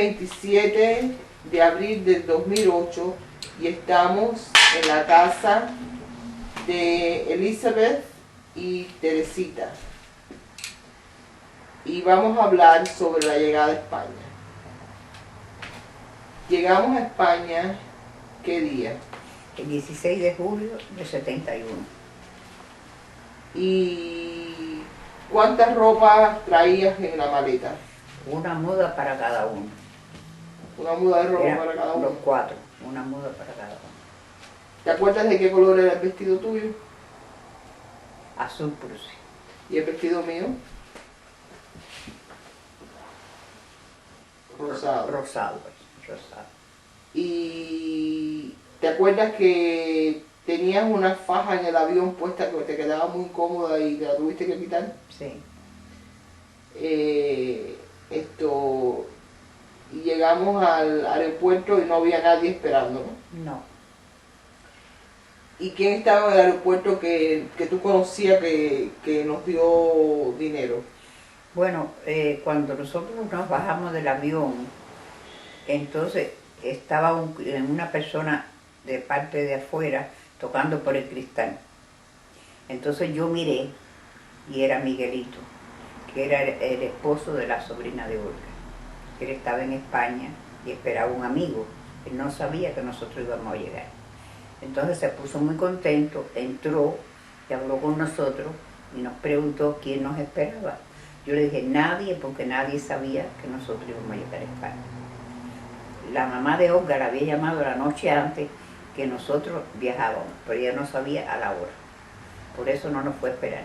27 de abril del 2008 y estamos en la casa de Elizabeth y Teresita y vamos a hablar sobre la llegada a España. Llegamos a España, ¿qué día? El 16 de julio de 71. ¿Y cuántas ropas traías en la maleta? Una muda para cada uno. Una muda de ropa Eran para cada uno. los 4, una muda para cada uno. ¿Te acuerdas de qué color era el vestido tuyo? Azul prusia. ¿Y el vestido mío? Rosado. Rosado. ¿Y te acuerdas que tenías una faja en el avión puesta que te quedaba muy cómoda y te la tuviste que quitar? Sí. Y llegamos al aeropuerto y no había nadie esperando, ¿no? No. ¿Y quién estaba en el aeropuerto que tú conocías que nos dio dinero? Bueno, cuando nosotros nos bajamos del avión, entonces estaba una persona de parte de afuera tocando por el cristal. Entonces yo miré y era Miguelito, que era el esposo de la sobrina de Olga. Él estaba en España y esperaba un amigo. Él no sabía que nosotros íbamos a llegar. Entonces se puso muy contento, entró y habló con nosotros y nos preguntó quién nos esperaba. Yo le dije nadie, porque nadie sabía que nosotros íbamos a llegar a España. La mamá de Olga la había llamado la noche antes que nosotros viajábamos, pero ella no sabía a la hora. Por eso no nos fue a esperar.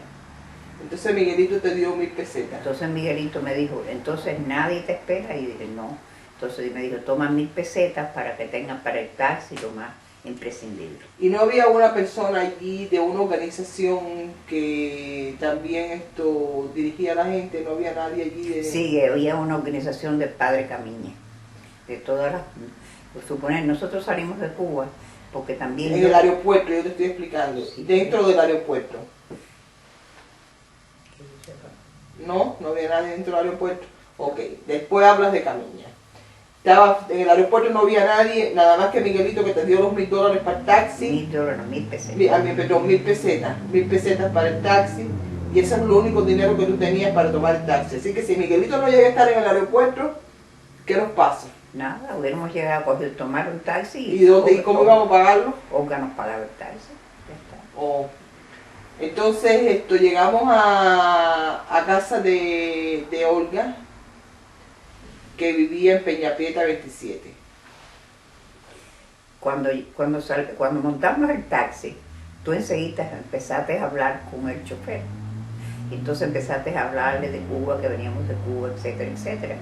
Entonces Miguelito te dio 1000 pesetas. Entonces Miguelito me dijo, entonces nadie te espera. Y yo dije, no. Entonces me dijo, toma 1000 pesetas para que tengan para el taxi lo más imprescindible. ¿Y no había una persona allí de una organización que también dirigía a la gente? ¿No había nadie allí de...? Sí, había una organización de Padre Camiña, de todas las... Por suponer, nosotros salimos de Cuba porque también... En el aeropuerto, yo te estoy explicando, Sí, dentro del aeropuerto. No había nadie dentro del aeropuerto. Ok, después hablas de Camiña. En el aeropuerto no había nadie, nada más que Miguelito que te dio los $1000 para el taxi. $1000, 1000 pesetas. Perdón, 1000 pesetas. 1000 pesetas para el taxi. Y ese es lo único dinero que tú tenías para tomar el taxi. Así que si Miguelito no llega a estar en el aeropuerto, ¿qué nos pasa? Nada, hubiéramos llegado a tomar un taxi. ¿Y cómo íbamos a pagarlo? Olga nos pagaba el taxi. Ya está. Oh. Entonces llegamos a casa de Olga, que vivía en Peñapieta 27. Cuando montamos el taxi, tú enseguida empezaste a hablar con el chofer. Entonces empezaste a hablarle de Cuba, que veníamos de Cuba, etcétera, etcétera.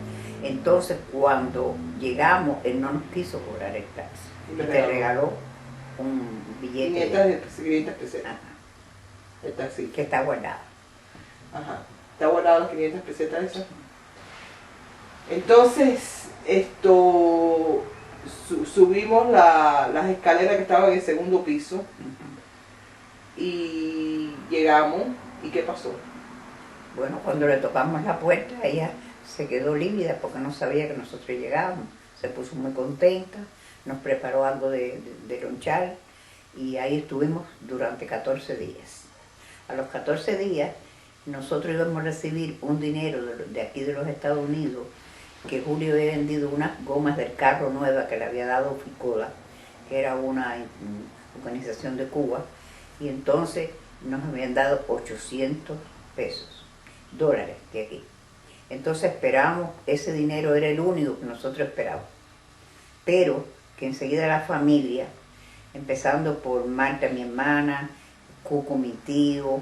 Entonces cuando llegamos, él no nos quiso cobrar el taxi. Y te regaló un billete 500 pesetas. Ajá. El taxi. Que está guardado. Ajá. ¿Está guardado las 500 pesetas esas? Entonces, subimos las escaleras que estaban en el segundo piso. Y llegamos. ¿Y qué pasó? Bueno, cuando le tocamos la puerta, ella se quedó lívida porque no sabía que nosotros llegábamos. Se puso muy contenta, nos preparó algo de lonchar y ahí estuvimos durante 14 días. A los 14 días nosotros íbamos a recibir un dinero de aquí de los Estados Unidos, que Julio había vendido unas gomas del carro nueva que le había dado Ficola, que era una organización de Cuba, y entonces nos habían dado 800 pesos, dólares de aquí. Entonces esperamos, ese dinero era el único que nosotros esperábamos. Pero que enseguida la familia, empezando por Marta, mi hermana, Cuco, mi tío,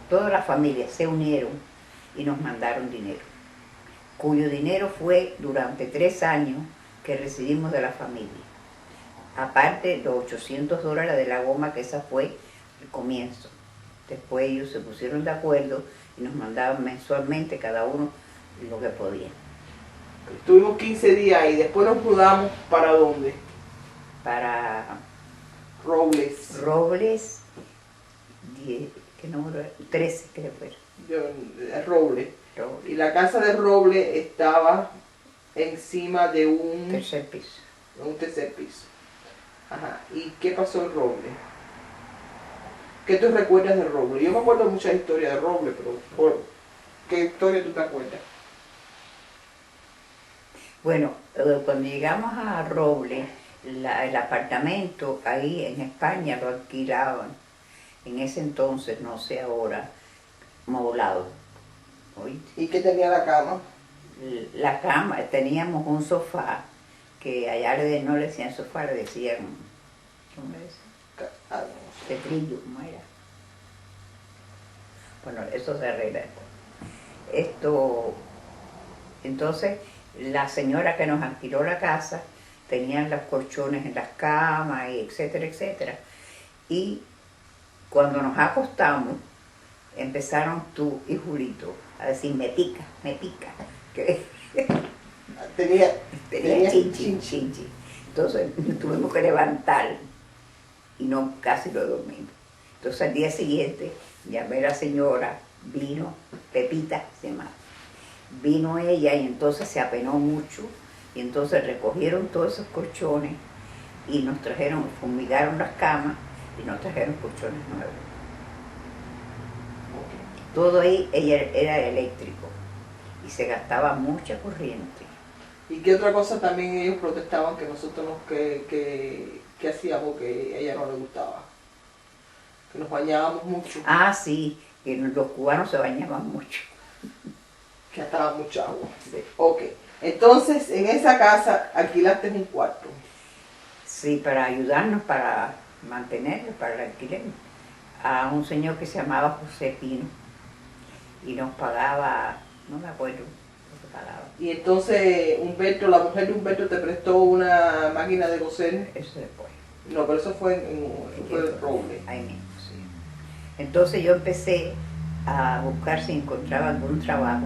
toda la familia se unieron y nos mandaron dinero, cuyo dinero fue durante 3 años que recibimos de la familia. Aparte los 800 dólares de la goma, que esa fue el comienzo. Después ellos se pusieron de acuerdo y nos mandaban mensualmente cada uno lo que podía. Estuvimos 15 días y después nos mudamos. ¿Para dónde? Para Robles. Robles, ¿qué número era? 13 creo que era. Robles. Y la casa de Robles estaba encima de un Tercer piso. tercer piso. Ajá. ¿Y qué pasó el roble? ¿Qué tú recuerdas del roble? Yo me acuerdo muchas historias de roble, pero ¿qué historia tú te acuerdas? Bueno, cuando llegamos a Roble, el apartamento ahí en España lo alquilaban, en ese entonces, no sé ahora, moblado. ¿Oíste? ¿Y qué tenía la cama? La cama, teníamos un sofá, que allá no le decían sofá, le decían, ¿cómo le decían? No sé. Tetrillo, ¿cómo era? Bueno, eso se arregla después. Entonces, la señora que nos alquiló la casa tenía los colchones en las camas, y etcétera, etcétera. Y cuando nos acostamos, empezaron tú y Julito a decir, me pica, me pica. Que tenía chinchi. Entonces tuvimos que levantar y no casi lo dormimos. Entonces al día siguiente llamé a la señora, vino, Pepita se llama. Vino ella y entonces se apenó mucho y entonces recogieron todos esos colchones y nos trajeron, fumigaron las camas y nos trajeron colchones nuevos. Todo ahí era eléctrico y se gastaba mucha corriente. ¿Y qué otra cosa también ellos protestaban que nosotros que hacíamos que a ella no le gustaba? Que nos bañábamos mucho, Ah, sí, que los cubanos se bañaban mucho. que gastaba mucha agua. Sí. Ok, entonces en esa casa alquilaste un cuarto. Sí, para ayudarnos, para mantenerlo, para el alquiler, a un señor que se llamaba José Pino y nos pagaba, no me acuerdo lo que pagaba. Y entonces Humberto, la mujer de Humberto te prestó una máquina de coser. Eso después. No, pero eso fue fue el roble. Ahí mismo, sí. Entonces yo empecé a buscar si encontraba algún trabajo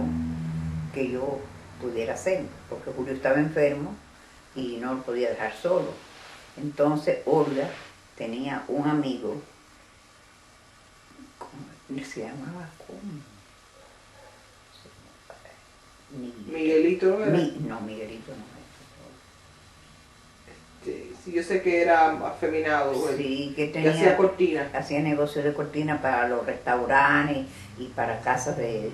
que yo pudiera hacer, porque Julio estaba enfermo y no lo podía dejar solo. Entonces Olga tenía un amigo, ¿cómo se llamaba? Miguelito, ¿no era? No, Miguelito no. Sí, yo sé que era afeminado, güey. Sí, que Que hacía cortinas. hacía negocios de cortina para los restaurantes y para casas de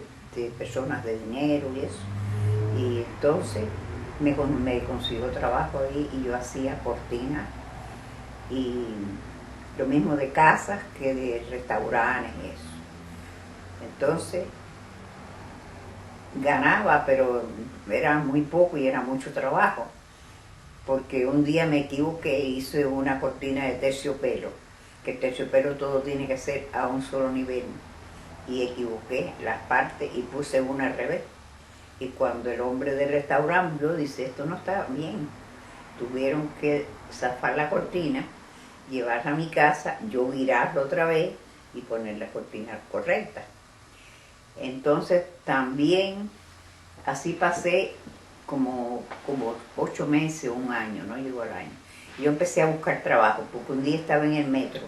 personas de dinero y eso. Y entonces me consiguió trabajo ahí y yo hacía cortinas y lo mismo de casas que de restaurantes y eso. Entonces ganaba, pero era muy poco y era mucho trabajo. Porque un día me equivoqué, hice una cortina de terciopelo, que el terciopelo todo tiene que ser a un solo nivel, y equivoqué las partes y puse una al revés. Y cuando el hombre del restaurante vio, dice, esto no está bien, tuvieron que zafar la cortina, llevarla a mi casa, yo virarla otra vez y poner la cortina correcta. Entonces también así pasé como 8 meses o un año, no llegó al año. Yo empecé a buscar trabajo, porque un día estaba en el metro,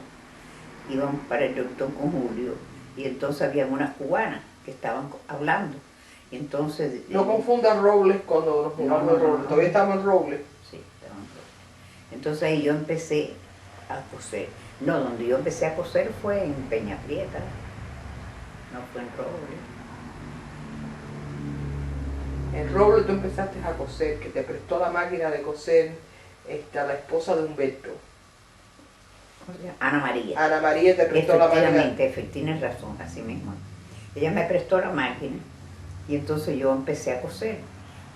íbamos para el doctor con Julio, y entonces había unas cubanas que estaban hablando. Y entonces... No confundan robles cuando nos mudamos de roble, todavía estamos en roble. Sí, estamos en roble. Entonces ahí yo empecé a coser. No, donde yo empecé a coser fue en Peña Prieta, no fue en roble. En roble tú empezaste a coser, que te prestó la máquina de coser la esposa de Humberto. Ana María. Ana María te prestó la máquina. Efectivamente, tienes razón, así mismo. Ella me prestó la máquina y entonces yo empecé a coser.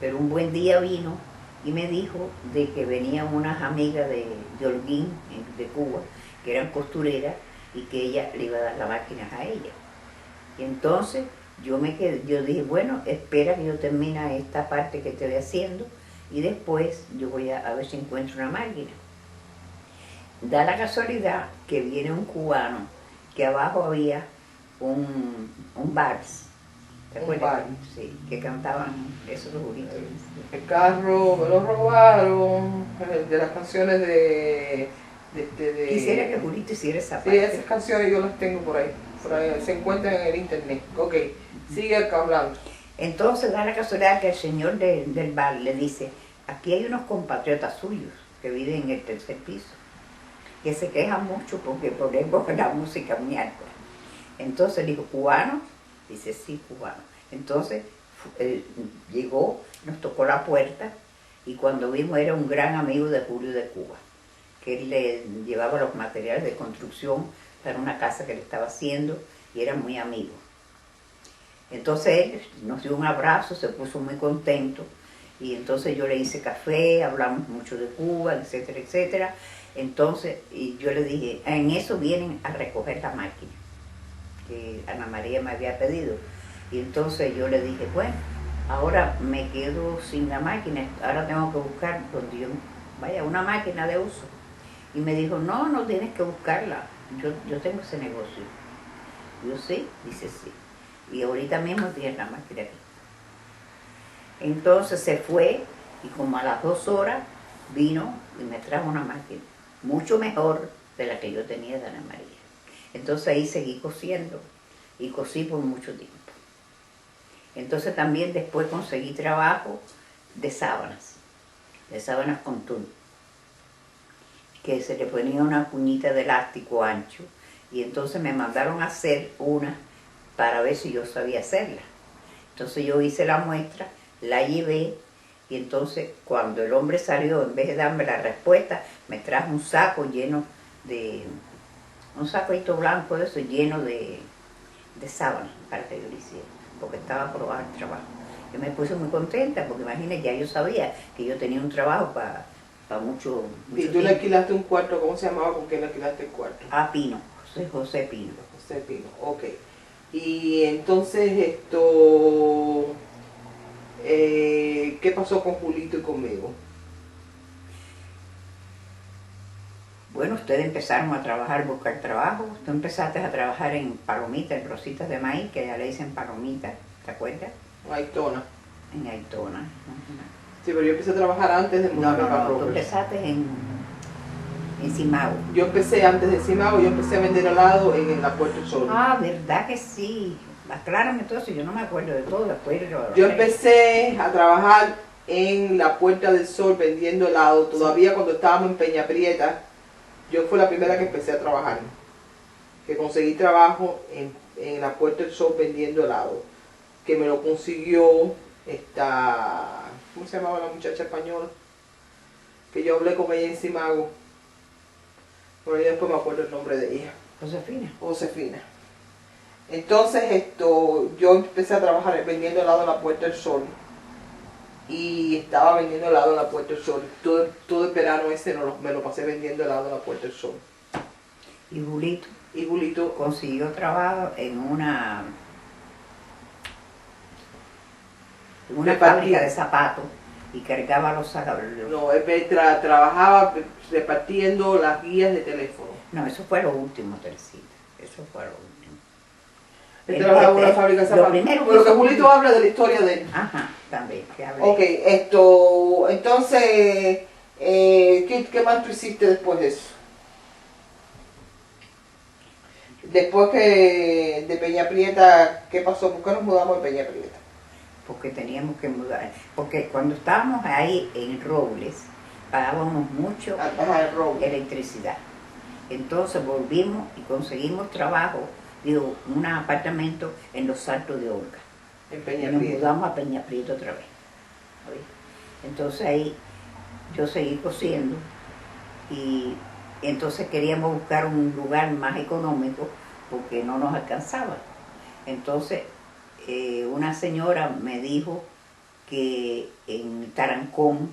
Pero un buen día vino y me dijo de que venían unas amigas de Holguín, de Cuba, que eran costureras y que ella le iba a dar la máquina a ella. Y entonces yo dije, bueno, espera que yo termine esta parte que estoy haciendo y después yo voy a ver si encuentro una máquina. Da la casualidad que viene un cubano, que abajo había un vals. ¿Te acuerdas? Sí, que cantaban esos juritos. El carro me lo robaron, de las canciones de Quisiera que Julito hiciera esa parte. Sí, esas canciones yo las tengo por ahí se encuentran en el internet. Ok, sigue acá hablando. Entonces da la casualidad que el señor del bar le dice, aquí hay unos compatriotas suyos que viven en el tercer piso, que se quejan mucho porque ponemos la música muy alta. Entonces dijo, ¿cubano? Dice, sí, cubano. Entonces él llegó, nos tocó la puerta y cuando vimos era un gran amigo de Julio de Cuba, que él le llevaba los materiales de construcción para una casa que le estaba haciendo y eran muy amigos. Entonces él nos dio un abrazo, se puso muy contento y entonces yo le hice café, hablamos mucho de Cuba, etcétera, etcétera. Entonces y yo le dije, en eso vienen a recoger la máquina que Ana María me había pedido. Y entonces yo le dije, bueno, ahora me quedo sin la máquina, ahora tengo que buscar donde yo vaya, una máquina de uso. Y me dijo, no, no tienes que buscarla, yo tengo ese negocio. Yo sí, dice sí. Y ahorita mismo tiene la máquina aquí. Entonces se fue y como a las 2 horas vino y me trajo una máquina, mucho mejor de la que yo tenía de Ana María. Entonces ahí seguí cosiendo y cosí por mucho tiempo. Entonces también después conseguí trabajo de sábanas con tul, que se le ponía una cuñita de elástico ancho y entonces me mandaron a hacer una para ver si yo sabía hacerla. Entonces yo hice la muestra, la llevé y entonces cuando el hombre salió, en vez de darme la respuesta, me trajo un saco lleno de, un sacito blanco de eso lleno de sábanas para que yo lo hiciera, porque estaba aprobado el trabajo. Yo me puse muy contenta porque imagínate, ya yo sabía que yo tenía un trabajo para mucho ¿Y tú tiempo. le alquilaste un cuarto? ¿Cómo se llamaba? ¿Con qué le alquilaste el cuarto? A Pino, José Pino. José Pino, ok. Y entonces ¿qué pasó con Julito y conmigo? Bueno, ustedes empezaron a trabajar, buscar trabajo. Tú empezaste a trabajar en palomitas, en rositas de maíz, que ya le dicen palomitas, ¿te acuerdas? Aitona. En Aitona. Sí, pero yo empecé a trabajar antes de mudarme para Tú Roberts. empezaste en Simao. Yo empecé antes de Simao, yo empecé a vender helado en la Puerta del Sol. Ah, ¿verdad que sí? Aclárame todo eso, yo no me acuerdo de todo, después Yo empecé a trabajar en la Puerta del Sol vendiendo helado, todavía cuando estábamos en Peña Prieta. Yo fui la primera que empecé a trabajar, que conseguí trabajo en la Puerta del Sol vendiendo helado, que me lo consiguió esta, ¿cómo se llamaba la muchacha española? Que yo hablé con ella en Simago, pero yo después me acuerdo el nombre de ella. Josefina. Josefina. Entonces yo empecé a trabajar vendiendo helado en la Puerta del Sol. Y estaba vendiendo helado en la Puerta del Sol. Todo el verano ese me lo pasé vendiendo helado en la Puerta del Sol. Y Julito Y Julito consiguió trabajo en una fábrica de zapatos y cargaba los zapatos. no, él trabajaba repartiendo las guías de teléfono. No, eso fue lo último, Teresita. Eso fue lo último. Él trabajaba en una fábrica de zapatos. Pero que Julito habla de la historia de él. Ajá, también, que hablé. Ok, entonces, ¿qué más tú hiciste después de eso? Después que de Peña Prieta, ¿qué pasó? ¿Por qué nos mudamos de Peña Prieta? Porque teníamos que mudar. Porque cuando estábamos ahí en Robles, pagábamos mucho Ajá, el robo. electricidad. Entonces volvimos y conseguimos trabajo, digo, un apartamento en Los Altos de Olga. En Y Peña nos Prieta. mudamos a Peña Prieta otra vez. ¿Oí? Entonces ahí yo seguí cosiendo y entonces queríamos buscar un lugar más económico porque no nos alcanzaba. Entonces una señora me dijo que en Tarancón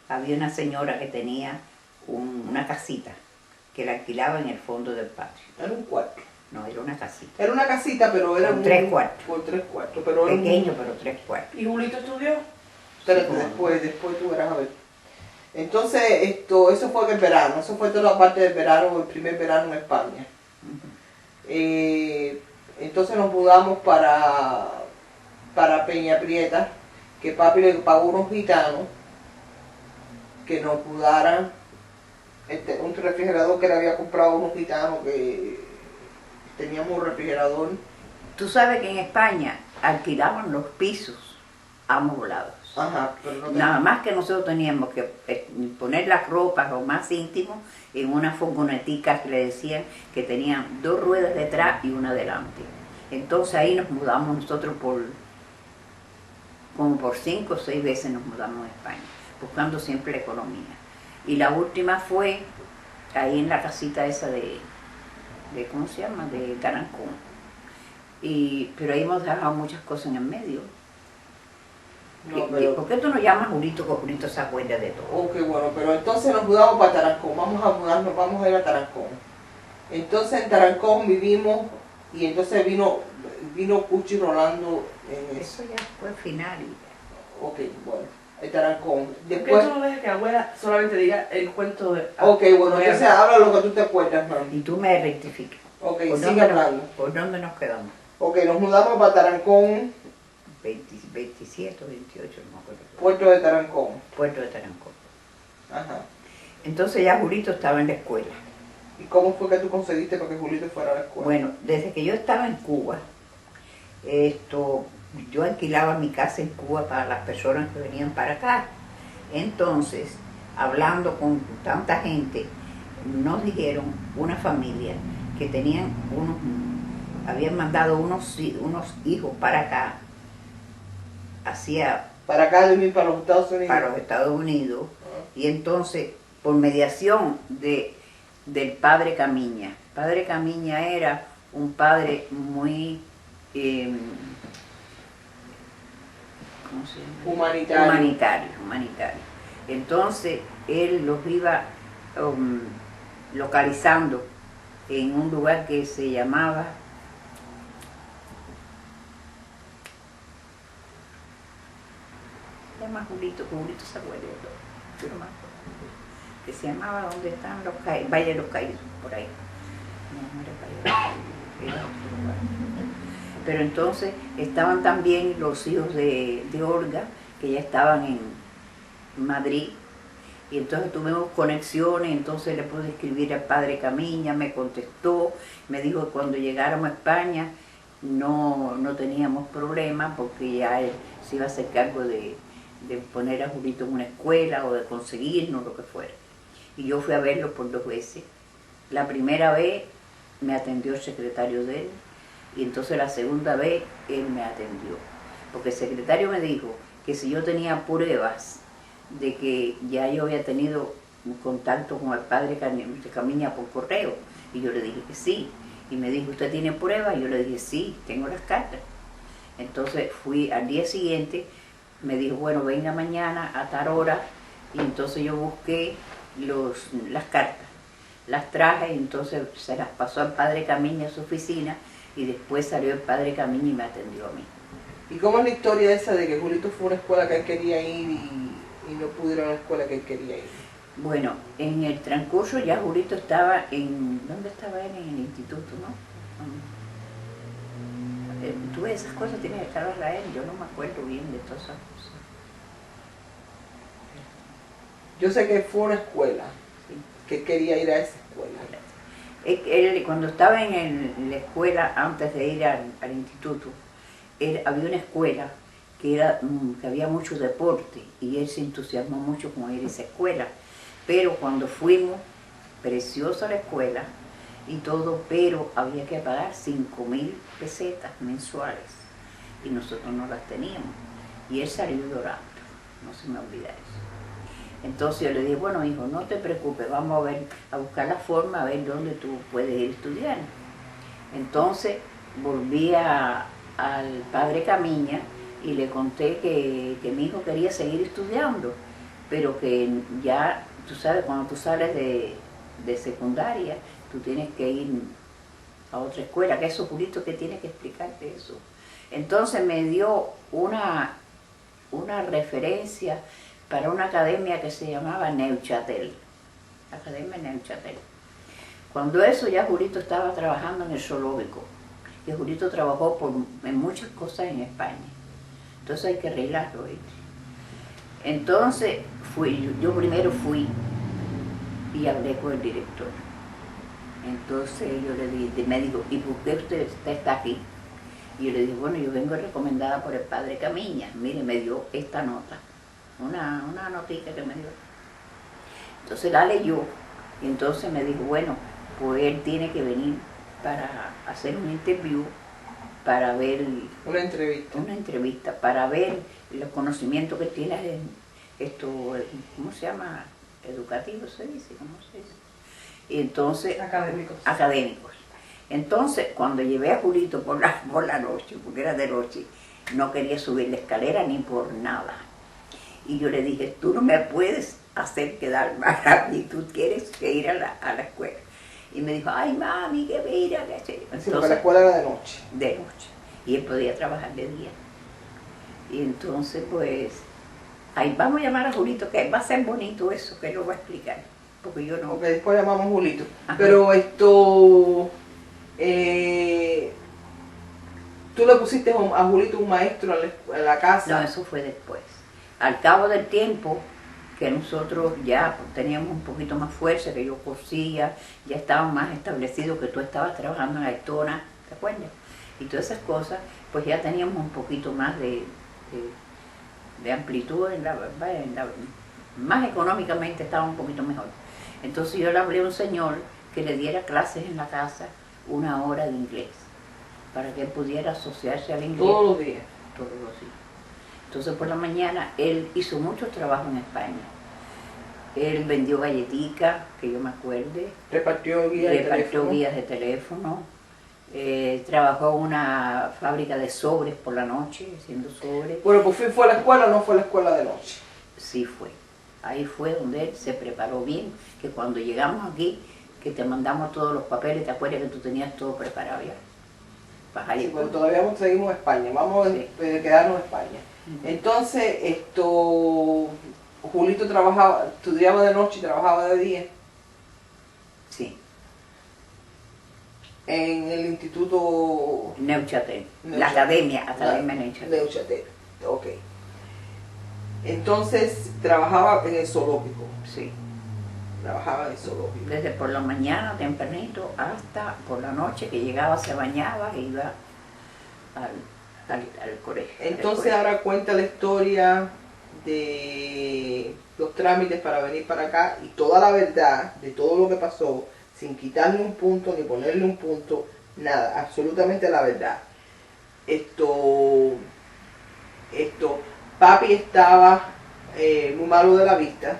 había una señora que tenía una casita que la alquilaba en el fondo del patio. Era un cuarto. No, era una casita. Era una casita, pero era Con 3 cuartos. Por 3 cuartos. Pero era Pequeño, pero 3 cuartos. ¿Y Julito estudió? Espérate, después tú verás a ver. Entonces, eso fue el verano, eso fue toda la parte del verano, el primer verano en España. Entonces nos mudamos para Peña Prieta, que papi le pagó unos gitanos que nos mudaran un refrigerador que le había comprado a unos gitanos que teníamos un refrigerador. Tú sabes que en España alquilaban los pisos amoblados. Ajá, pero no Nada más que nosotros teníamos que poner las ropas, lo más íntimo, en una furgonetica que le decían que tenían 2 ruedas detrás y una delante. Entonces ahí nos mudamos nosotros como por 5 o 6 veces nos mudamos a España, buscando siempre la economía. Y la última fue ahí en la casita esa de ¿cómo se llama? De Tarancón. Pero ahí hemos dejado muchas cosas en el medio. No, pero... ¿Por qué tú no llamas Julito, que Julito se acuerda de todo? Ok, bueno, pero entonces nos mudamos para Tarancón, vamos a ir a Tarancón. Entonces en Tarancón vivimos y entonces vino Cuchi Rolando en eso. Eso ya fue final. Ok, bueno, en Tarancón. ¿Por qué Después... tú no dejas que abuela solamente diga el cuento de... Ok, bueno, entonces habla lo que tú te acuerdas, mami. Y tú me rectificas. Ok, ¿Por sigue dónde hablando. ¿Por dónde nos quedamos? Ok, nos mudamos para Tarancón, 27 o 28, no me acuerdo. Puerto de Tarancón. Puerto de Tarancón. Ajá. Entonces ya Julito estaba en la escuela. ¿Y cómo fue que tú conseguiste para que Julito fuera a la escuela? Bueno, desde que yo estaba en Cuba, yo alquilaba mi casa en Cuba para las personas que venían para acá. Entonces, hablando con tanta gente, nos dijeron una familia que habían mandado unos hijos para acá, Para acá, de mí, para los Estados Unidos. para los Estados Unidos, y entonces, por mediación del padre Camiña. Padre Camiña era un padre muy, ¿cómo se llama? Humanitario. Entonces, él los iba localizando en un lugar que se llamaba... Se llama Julito, que Julito se acuerda de todo, yo no me acuerdo. Que se llamaba ¿dónde están los caídos? Valle de los Caídos, por ahí. No era Valle de los Caídos, era otro lugar. Pero entonces estaban también los hijos de Olga, que ya estaban en Madrid, y entonces tuvimos conexiones, entonces le pude escribir al padre Camiña, me contestó, me dijo que cuando llegáramos a España no teníamos problemas porque ya él se iba a hacer cargo de poner a Julito en una escuela o de conseguirnos lo que fuera. Y yo fui a verlo por 2 veces. La primera vez me atendió el secretario de él y entonces la segunda vez él me atendió. Porque el secretario me dijo que si yo tenía pruebas de que ya yo había tenido un contacto con el padre Camiña por correo, y yo le dije que sí. Y me dijo, ¿usted tiene pruebas? Y yo le dije, sí, tengo las cartas. Entonces fui al día siguiente, me dijo, bueno, venga mañana a tal hora, y entonces yo busqué las cartas, las traje, y entonces se las pasó al padre Camiña a su oficina, y después salió el padre Camiña y me atendió a mí. ¿Y cómo es la historia esa de que Julito fue a una escuela que él quería ir y no pudo ir a la escuela que él quería ir? Bueno, en el transcurso ya Julito estaba ¿dónde estaba él? En el instituto, ¿no? Tú ves, esas cosas tienes que estar él, yo no me acuerdo bien de todas esas cosas. Yo sé que fue a una escuela, Sí. que él quería ir a esa escuela. Él, cuando estaba en la escuela, antes de ir al instituto, había una escuela que había mucho deporte y él se entusiasmó mucho con ir a esa escuela. Pero cuando fuimos, preciosa la escuela y todo, pero había que pagar 5.000 pesetas mensuales y nosotros no las teníamos. Y él salió llorando, no se me olvida eso. Entonces yo le dije, bueno hijo, no te preocupes, vamos a buscar la forma, a ver dónde tú puedes ir a estudiar. Entonces volví al padre Camiña y le conté que mi hijo quería seguir estudiando, pero que ya, tú sabes, cuando tú sales de secundaria, tú tienes que ir a otra escuela, que eso, Julito, que tiene que explicarte eso. Entonces me dio una referencia para una academia que se llamaba Neuchâtel, Academia Neuchâtel. Cuando eso ya Julito estaba trabajando en el zoológico, y Julito trabajó en muchas cosas en España. Entonces hay que arreglarlo, ¿viste? Entonces yo primero fui y hablé con el director. Entonces yo le dije, me dijo, ¿y por qué usted está aquí? Y yo le dije, bueno, yo vengo recomendada por el padre Camiña. Mire, me dio esta nota, una notita que me dio. Entonces la leyó y entonces me dijo, bueno, pues él tiene que venir para hacer un interview, para ver Una entrevista. para ver los conocimientos que tiene en esto, ¿cómo se llama? Educativo se dice, ¿cómo se dice? Y entonces, académicos. Entonces, cuando llevé a Julito por la noche, porque era de noche, no quería subir la escalera ni por nada. Y yo le dije, tú no me puedes hacer quedar mal a mí, tú tienes que ir a la escuela. Y me dijo, ay mami, que mira, que sé. Sí, porque la escuela era de noche. De noche. Y él podía trabajar de día. Y entonces, pues, ahí vamos a llamar a Julito, que va a ser bonito eso, que él lo va a explicar. Porque yo no. Porque después llamamos a Julito. Ajá. Pero esto, tú le pusiste a Julito un maestro a la casa. No, eso fue después. Al cabo del tiempo, que nosotros ya teníamos un poquito más fuerza, que yo cosía, ya estábamos más establecidos, que tú estabas trabajando en Aitona, ¿te acuerdas? Y todas esas cosas, pues ya teníamos un poquito más de amplitud, más económicamente estaba un poquito mejor. Entonces yo le hablé a un señor que le diera clases en la casa 1 hora de inglés, para que él pudiera asociarse al inglés. Todos los días. Todos los días. Entonces por la mañana él hizo mucho trabajo en España. Él vendió galletitas, que yo me acuerde. Repartió Guías de teléfono. Trabajó en una fábrica de sobres por la noche, haciendo sobres. Bueno, pues ¿fue a la escuela o no fue a la escuela de noche? Sí fue. Ahí fue donde él se preparó bien, que cuando llegamos aquí, que te mandamos todos los papeles, ¿te acuerdas que tú tenías todo preparado ya? Sí, pero todavía seguimos en España, vamos a quedarnos en España. Entonces, Julito estudiaba de noche y trabajaba de día. Sí. En el instituto Neuchâtel, la academia Neuchâtel. Neuchâtel, ok. Entonces, trabajaba en el zoológico. Sí. Trabajaba en el zoológico. Desde por la mañana tempranito hasta por la noche que llegaba, se bañaba e iba al colegio. Entonces ahora cuenta la historia de los trámites para venir para acá y toda la verdad de todo lo que pasó, sin quitarle un punto ni ponerle un punto, nada, absolutamente la verdad. Papi estaba muy malo de la vista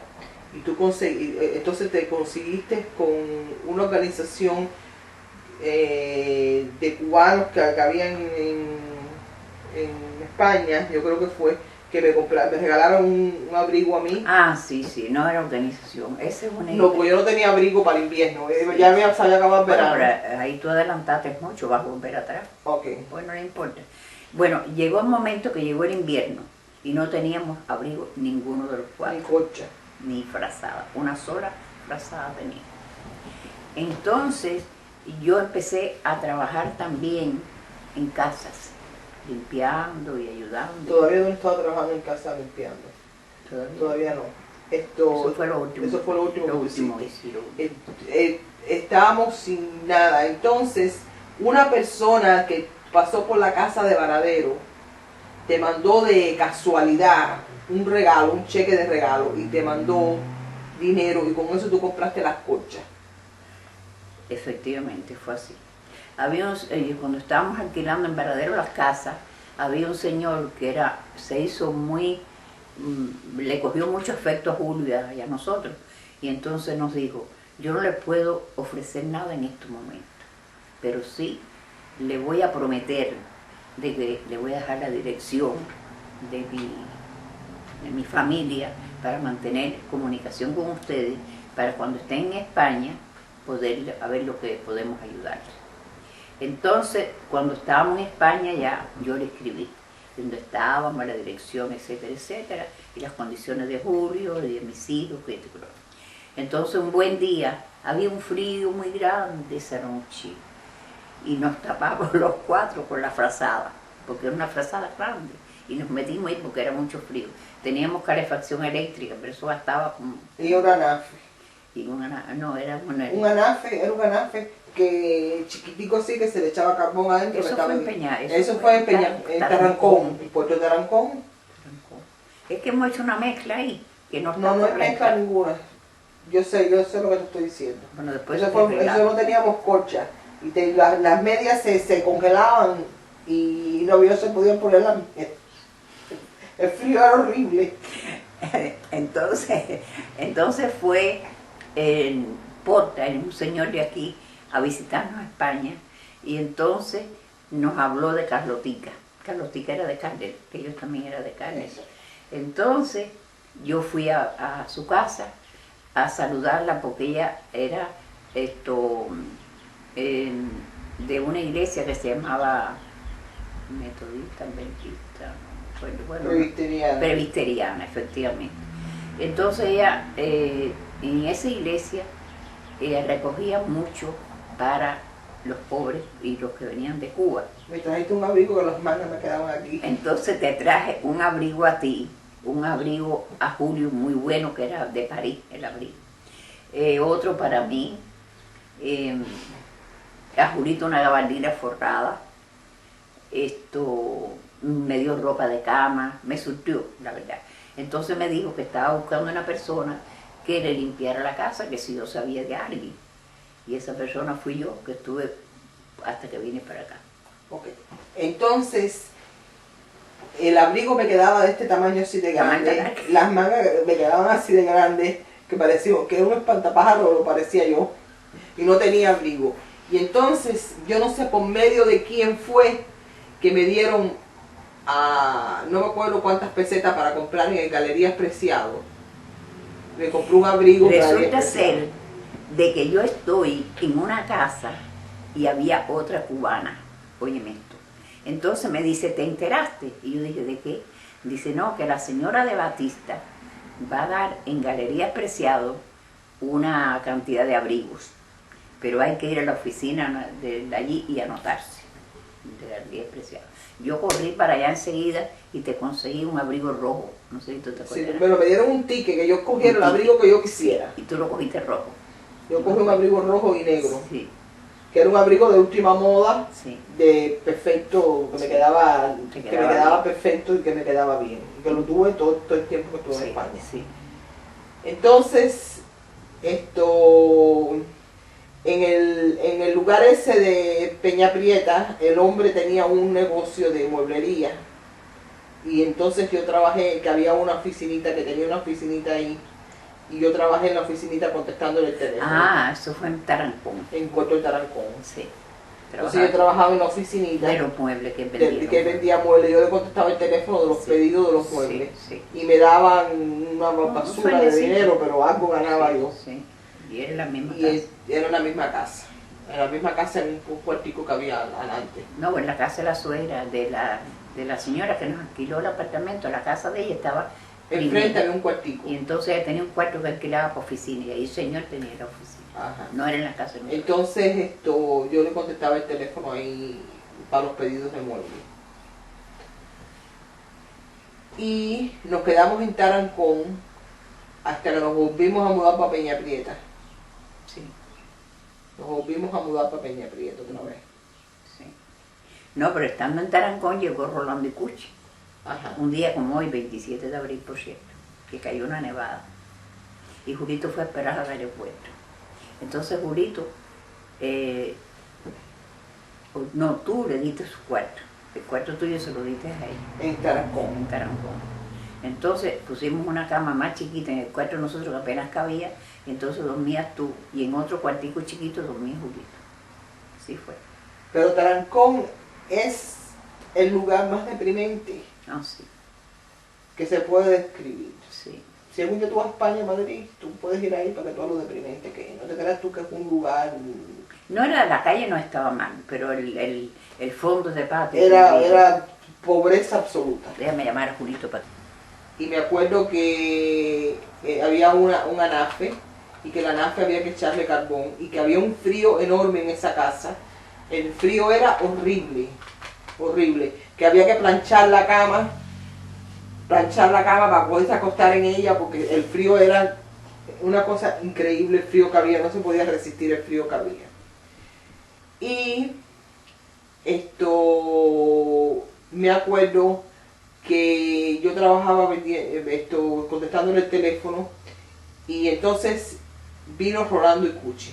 y entonces te conseguiste con una organización de cubanos que habían en España, yo creo que fue, que me regalaron un abrigo a mí. Ah, sí, no era organización, ese es una... No, pues yo no tenía abrigo para el invierno, ya me había acabado el verano. Bueno, ahí tú adelantaste mucho, vas a volver atrás. Ok. Bueno, no importa. Bueno, llegó el momento que llegó el invierno y no teníamos abrigo ninguno de los cuatro. Ni colcha. Ni frazada, una sola frazada tenía. Entonces yo empecé a trabajar también en casas, limpiando y ayudando. Todavía no estaba trabajando en casa limpiando. Todavía no. Eso fue lo último. Eso fue lo último Lo que último, hiciste. Estábamos sin nada. Entonces, una persona que pasó por la casa de Varadero te mandó de casualidad un regalo, un cheque de regalo, y te mandó dinero y con eso tú compraste las colchas. Efectivamente, fue así. Cuando estábamos alquilando en Varadero las casas, había un señor que se hizo le cogió mucho afecto a Julio y a nosotros, y entonces nos dijo, yo no le puedo ofrecer nada en estos momentos, pero sí le voy a prometer de que le voy a dejar la dirección de mi familia para mantener comunicación con ustedes, para cuando estén en España poder a ver lo que podemos ayudarles. Entonces, cuando estábamos en España ya yo le escribí dónde estábamos, la dirección, etcétera, etcétera, y las condiciones de Julio y de mis hijos, etcétera. Entonces, un buen día, había un frío muy grande esa noche y nos tapamos los cuatro con la frazada, porque era una frazada grande, y nos metimos ahí porque era mucho frío. Teníamos calefacción eléctrica, pero eso gastaba como... Y un anafe. No, era una... Un anafe, era un anafe que chiquitico así que se le echaba carbón adentro. Eso estaba fue en en- Peña. Eso fue en Tarancón, en Puerto Tarancón. Es que hemos hecho una mezcla ahí, que no está No, no es correcta. mezcla ninguna. Yo sé lo que te estoy diciendo. Bueno, después Eso no teníamos corcha. Y las medias se congelaban y no se podían poner las medias. El frío era horrible. Entonces fue en Porta, un señor de aquí, a visitarnos a España, y entonces nos habló de Carlotica. Carlotica era de Cádiz, que ellos también eran de Cádiz. Entonces yo fui a su casa a saludarla porque ella era de una iglesia que se llamaba metodista, adventista, presbiteriana, efectivamente. Entonces ella, en esa iglesia, recogía mucho para los pobres y los que venían de Cuba. Me trajiste un abrigo que los mangas me quedaban aquí. Entonces te traje un abrigo a ti, un abrigo a Julio muy bueno, que era de París, el abrigo. Otro para mí, a Julito una gabardina forrada, me dio ropa de cama, me surtió, la verdad. Entonces me dijo que estaba buscando una persona que le limpiara la casa, que si yo sabía de alguien. Y esa persona fui yo, que estuve hasta que vine para acá. Okay. Entonces, el abrigo me quedaba de este tamaño así de grande. Las mangas me quedaban así de grandes, que parecía que era un espantapájaro, lo parecía yo. Y no tenía abrigo. Y entonces, yo no sé por medio de quién fue que me dieron no me acuerdo cuántas pesetas para comprar en Galerías Preciado. Me compré un abrigo. Resulta ser de que yo estoy en una casa y había otra cubana, óyeme esto. Entonces me dice, ¿te enteraste? Y yo dije, ¿de qué? Dice, no, que la señora de Batista va a dar en Galerías Preciado una cantidad de abrigos, pero hay que ir a la oficina de allí y anotarse, de Galerías Preciado. Yo corrí para allá enseguida y te conseguí un abrigo rojo, no sé si tú te acuerdas. Sí, pero me dieron un ticket que yo cogiera el abrigo que yo quisiera. Y tú lo cogiste rojo. Yo cogí un abrigo rojo y negro. Sí. Que era un abrigo de última moda, Sí. de perfecto, que me quedaba perfecto y que me quedaba bien. Y que lo tuve todo el tiempo que estuve en España. Sí. Entonces, en el lugar ese de Peña Prieta, el hombre tenía un negocio de mueblería. Y entonces yo trabajé, que había una oficinita, que tenía una oficinita ahí. Y yo trabajé en la oficinita contestándole el teléfono. Ah, eso fue en Tarancón. En Puerto Tarancón. Sí. Entonces yo trabajaba en la oficinita. De los muebles que vendían. Que vendía muebles. Yo le contestaba el teléfono de los pedidos de los muebles. Y me daban una basura de dinero, pero algo ganaba yo. Sí. Y era la misma casa. Era la misma casa. En la misma casa, en un cuartico que había adelante. No, en la casa de la suegra, de la señora que nos alquiló el apartamento, la casa de ella estaba enfrente había un cuartico. Y entonces ella tenía un cuarto que alquilaba para oficina y ahí el señor tenía la oficina. Ajá. No era en la casa de nosotros. Entonces yo le contestaba el teléfono ahí para los pedidos de muebles. Y nos quedamos en Tarancón hasta que nos volvimos a mudar para Peña Prieta. Sí. Nos volvimos a mudar para Peña Prieta otra vez. Sí. No, pero estando en Tarancón llegó Rolando Icuchi. Ajá. Un día como hoy, 27 de abril, por cierto, que cayó una nevada. Y Julito fue a esperar al aeropuerto. Entonces Julito, no, tú le diste su cuarto. El cuarto tuyo se lo diste a él. En Tarancón. En Tarancón. Entonces pusimos una cama más chiquita en el cuarto de nosotros que apenas cabía. Entonces dormías tú. Y en otro cuartico chiquito dormía Julito. Así fue. Pero Tarancón es el lugar más deprimente Sí. que se puede describir. Sí. Si algún día tú vas a España, Madrid, tú puedes ir ahí para que tú veas lo deprimente que es. No te creas tú que es un lugar... No era, la calle no estaba mal, pero el fondo de patio... Era pobreza absoluta. Déjame llamar a Julito para... Y me acuerdo que había un anafe, y que el anafe había que echarle carbón, y que había un frío enorme en esa casa. El frío era horrible, horrible. Que había que planchar la cama para poderse acostar en ella, porque el frío era una cosa increíble, el frío que había, no se podía resistir el frío que había. Y me acuerdo que yo trabajaba contestando el teléfono y entonces vino Rolando y Cuchi.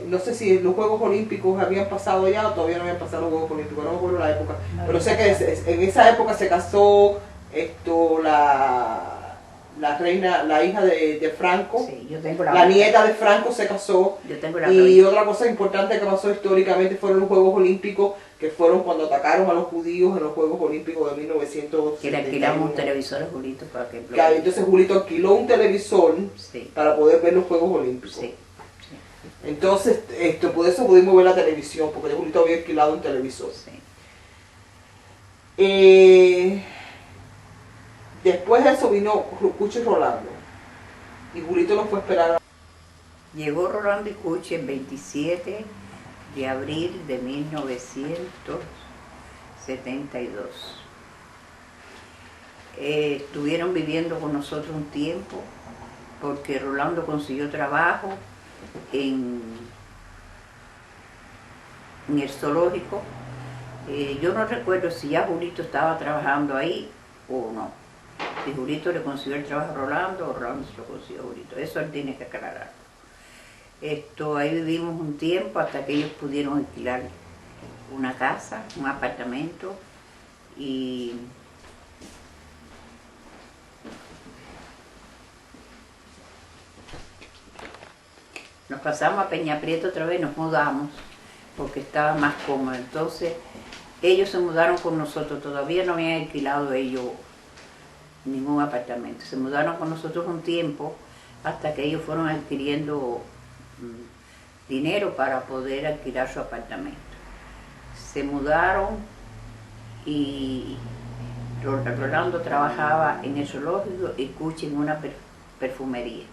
No sé si los Juegos Olímpicos habían pasado ya o todavía no habían pasado los Juegos Olímpicos, no me acuerdo la época, pero sé que en esa época se casó la reina, la hija de Franco, Sí, yo tengo la nieta de Franco se casó. Yo tengo la Y revista. otra cosa importante que pasó históricamente fueron los Juegos Olímpicos, que fueron cuando atacaron a los judíos en los Juegos Olímpicos de Que le 1971. alquilamos un televisor a Julito para que Entonces Julito alquiló un televisor Sí, para poder ver los Juegos Olímpicos. sí. Entonces, por eso pudimos ver la televisión, porque Julito había alquilado un televisor. Sí. Después de eso vino Cucho y Rolando. Y Julito nos fue a esperar. Llegó Rolando y Cuchi el 27 de abril de 1972. Estuvieron viviendo con nosotros un tiempo porque Rolando consiguió trabajo en el zoológico. Yo no recuerdo si ya Julito estaba trabajando ahí o no. Si Julito le consiguió el trabajo a Rolando o Rolando se lo consiguió a Julito. Eso él tiene que aclarar. Ahí vivimos un tiempo hasta que ellos pudieron alquilar una casa, un apartamento y nos pasamos a Peña Prieta otra vez, nos mudamos porque estaba más cómodo. Entonces ellos se mudaron con nosotros, todavía no habían alquilado ellos ningún apartamento. Se mudaron con nosotros un tiempo hasta que ellos fueron adquiriendo dinero para poder alquilar su apartamento. Se mudaron y Rolando trabajaba en el zoológico y Cuchi en una perfumería.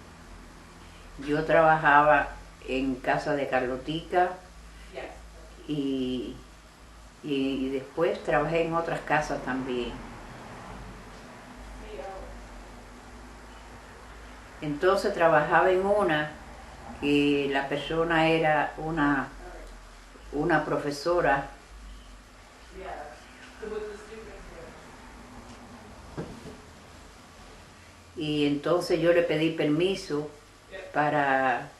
Yo trabajaba en casa de Carlotica y después trabajé en otras casas también. Entonces trabajaba en una que la persona era una profesora y entonces yo le pedí permiso para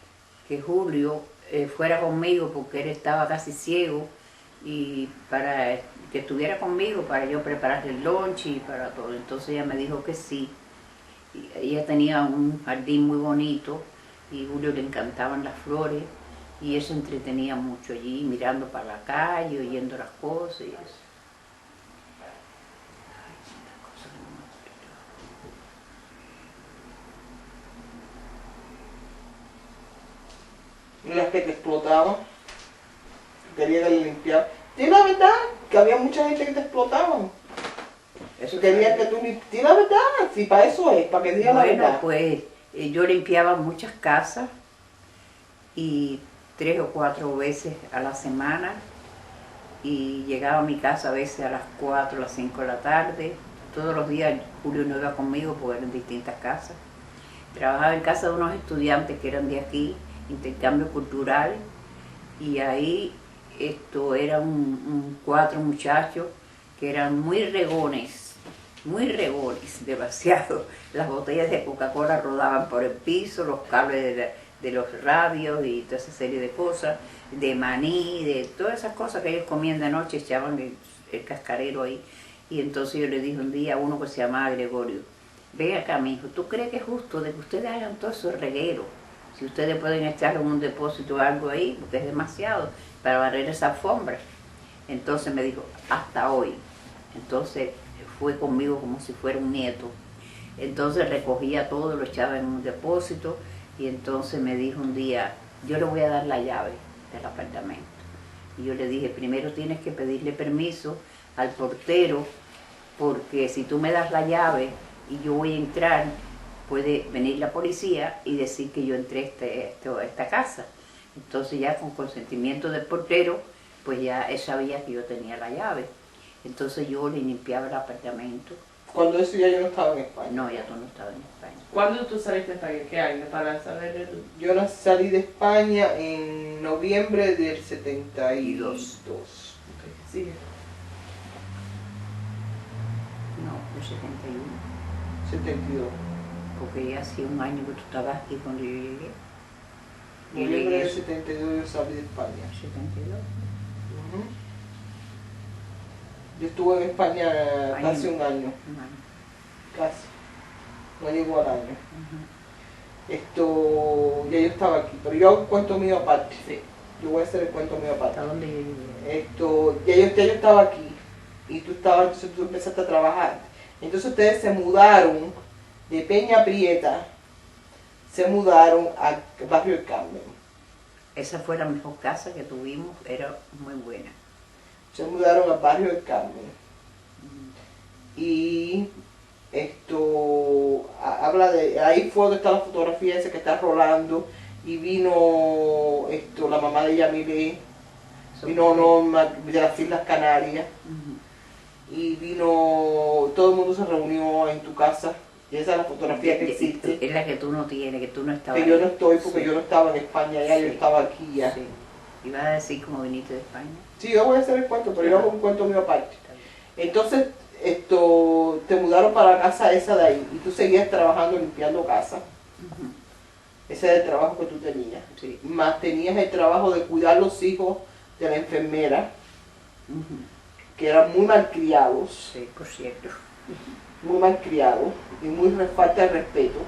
que Julio fuera conmigo porque él estaba casi ciego y para que estuviera conmigo para yo prepararle el lunch y para todo. Entonces ella me dijo que sí. Y ella tenía un jardín muy bonito y a Julio le encantaban las flores y él se entretenía mucho allí mirando para la calle, oyendo las cosas y eso. Y las que te explotaban, quería que le limpiara. Sí, la verdad, que había mucha gente que te explotaban. Eso Quería que tú limpiaras. Sí, la verdad, sí, para eso es, para que diga la Bueno, verdad. pues yo limpiaba muchas casas y 3 o 4 veces a la semana y llegaba a mi casa a veces a las 4 o las 5 de la tarde. Todos los días Julio no iba conmigo porque eran distintas casas. Trabajaba en casa de unos estudiantes que eran de aquí, intercambio cultural, y ahí eran 4 muchachos que eran muy regones, demasiado. Las botellas de Coca-Cola rodaban por el piso, los cables de los radios y toda esa serie de cosas, de maní, de todas esas cosas que ellos comían de noche, echaban el cascarero ahí. Y entonces yo le dije un día a uno que se llamaba Gregorio, ven acá, mi hijo, ¿tú crees que es justo de que ustedes hagan todo eso reguero? Si ustedes pueden echar en un depósito algo ahí, porque es demasiado, para barrer esa alfombra. Entonces me dijo, hasta hoy. Entonces fue conmigo como si fuera un nieto. Entonces recogía todo, lo echaba en un depósito y entonces me dijo un día, yo le voy a dar la llave del apartamento. Y yo le dije, primero tienes que pedirle permiso al portero, porque si tú me das la llave y yo voy a entrar, puede venir la policía y decir que yo entré a esta casa. Entonces ya con consentimiento del portero, pues ya él sabía que yo tenía la llave. Entonces yo le limpiaba el apartamento Cuando eso ya yo no estaba en España. No, ya tú no estabas en España. ¿Cuándo tú saliste de España? ¿Qué año? Para saber el... Yo salí de España en noviembre del 72. Ok, sigue. No, del 71. 72. Porque ya hacía un año que tú estabas aquí cuando yo llegué. Yo Noviembre llegué del en 72 yo salí de España. 72. Ujú. Yo estuve en España Año. casi un año. Un año. Casi. No llegó al año. Ujú. Ya yo estaba aquí, pero yo hago un cuento mío aparte. Sí. Yo voy a hacer el cuento mío aparte. ¿Hasta dónde yo llegué? Ya yo estaba aquí y entonces tú empezaste a trabajar. Entonces ustedes se mudaron de Peña Prieta, se mudaron al barrio del Carmen. Esa fue la mejor casa que tuvimos, era muy buena. Se mudaron al barrio del Carmen. Y habla de, ahí fue donde está la fotografía esa que está rolando y vino la mamá de Yamile, vino Norma de las Islas Canarias Ujú. y vino, todo el mundo se reunió en tu casa y esa es la fotografía que existe, Es la que tú no tienes, que tú no estabas que yo ahí. no estoy porque Sí. yo no estaba en España ya, yo Sí. estaba aquí ya. Sí. Ibas a decir cómo viniste de España. Sí, yo voy a hacer el cuento, pero yo hago un cuento mío aparte. Está bien. Entonces, te mudaron para la casa esa de ahí y tú seguías trabajando limpiando casa. Ujú. Ese era el trabajo que tú tenías. Sí. Más tenías el trabajo de cuidar los hijos de la enfermera, Ujú. que eran muy malcriados, Sí, por cierto. muy malcriados y muy falta de respeto,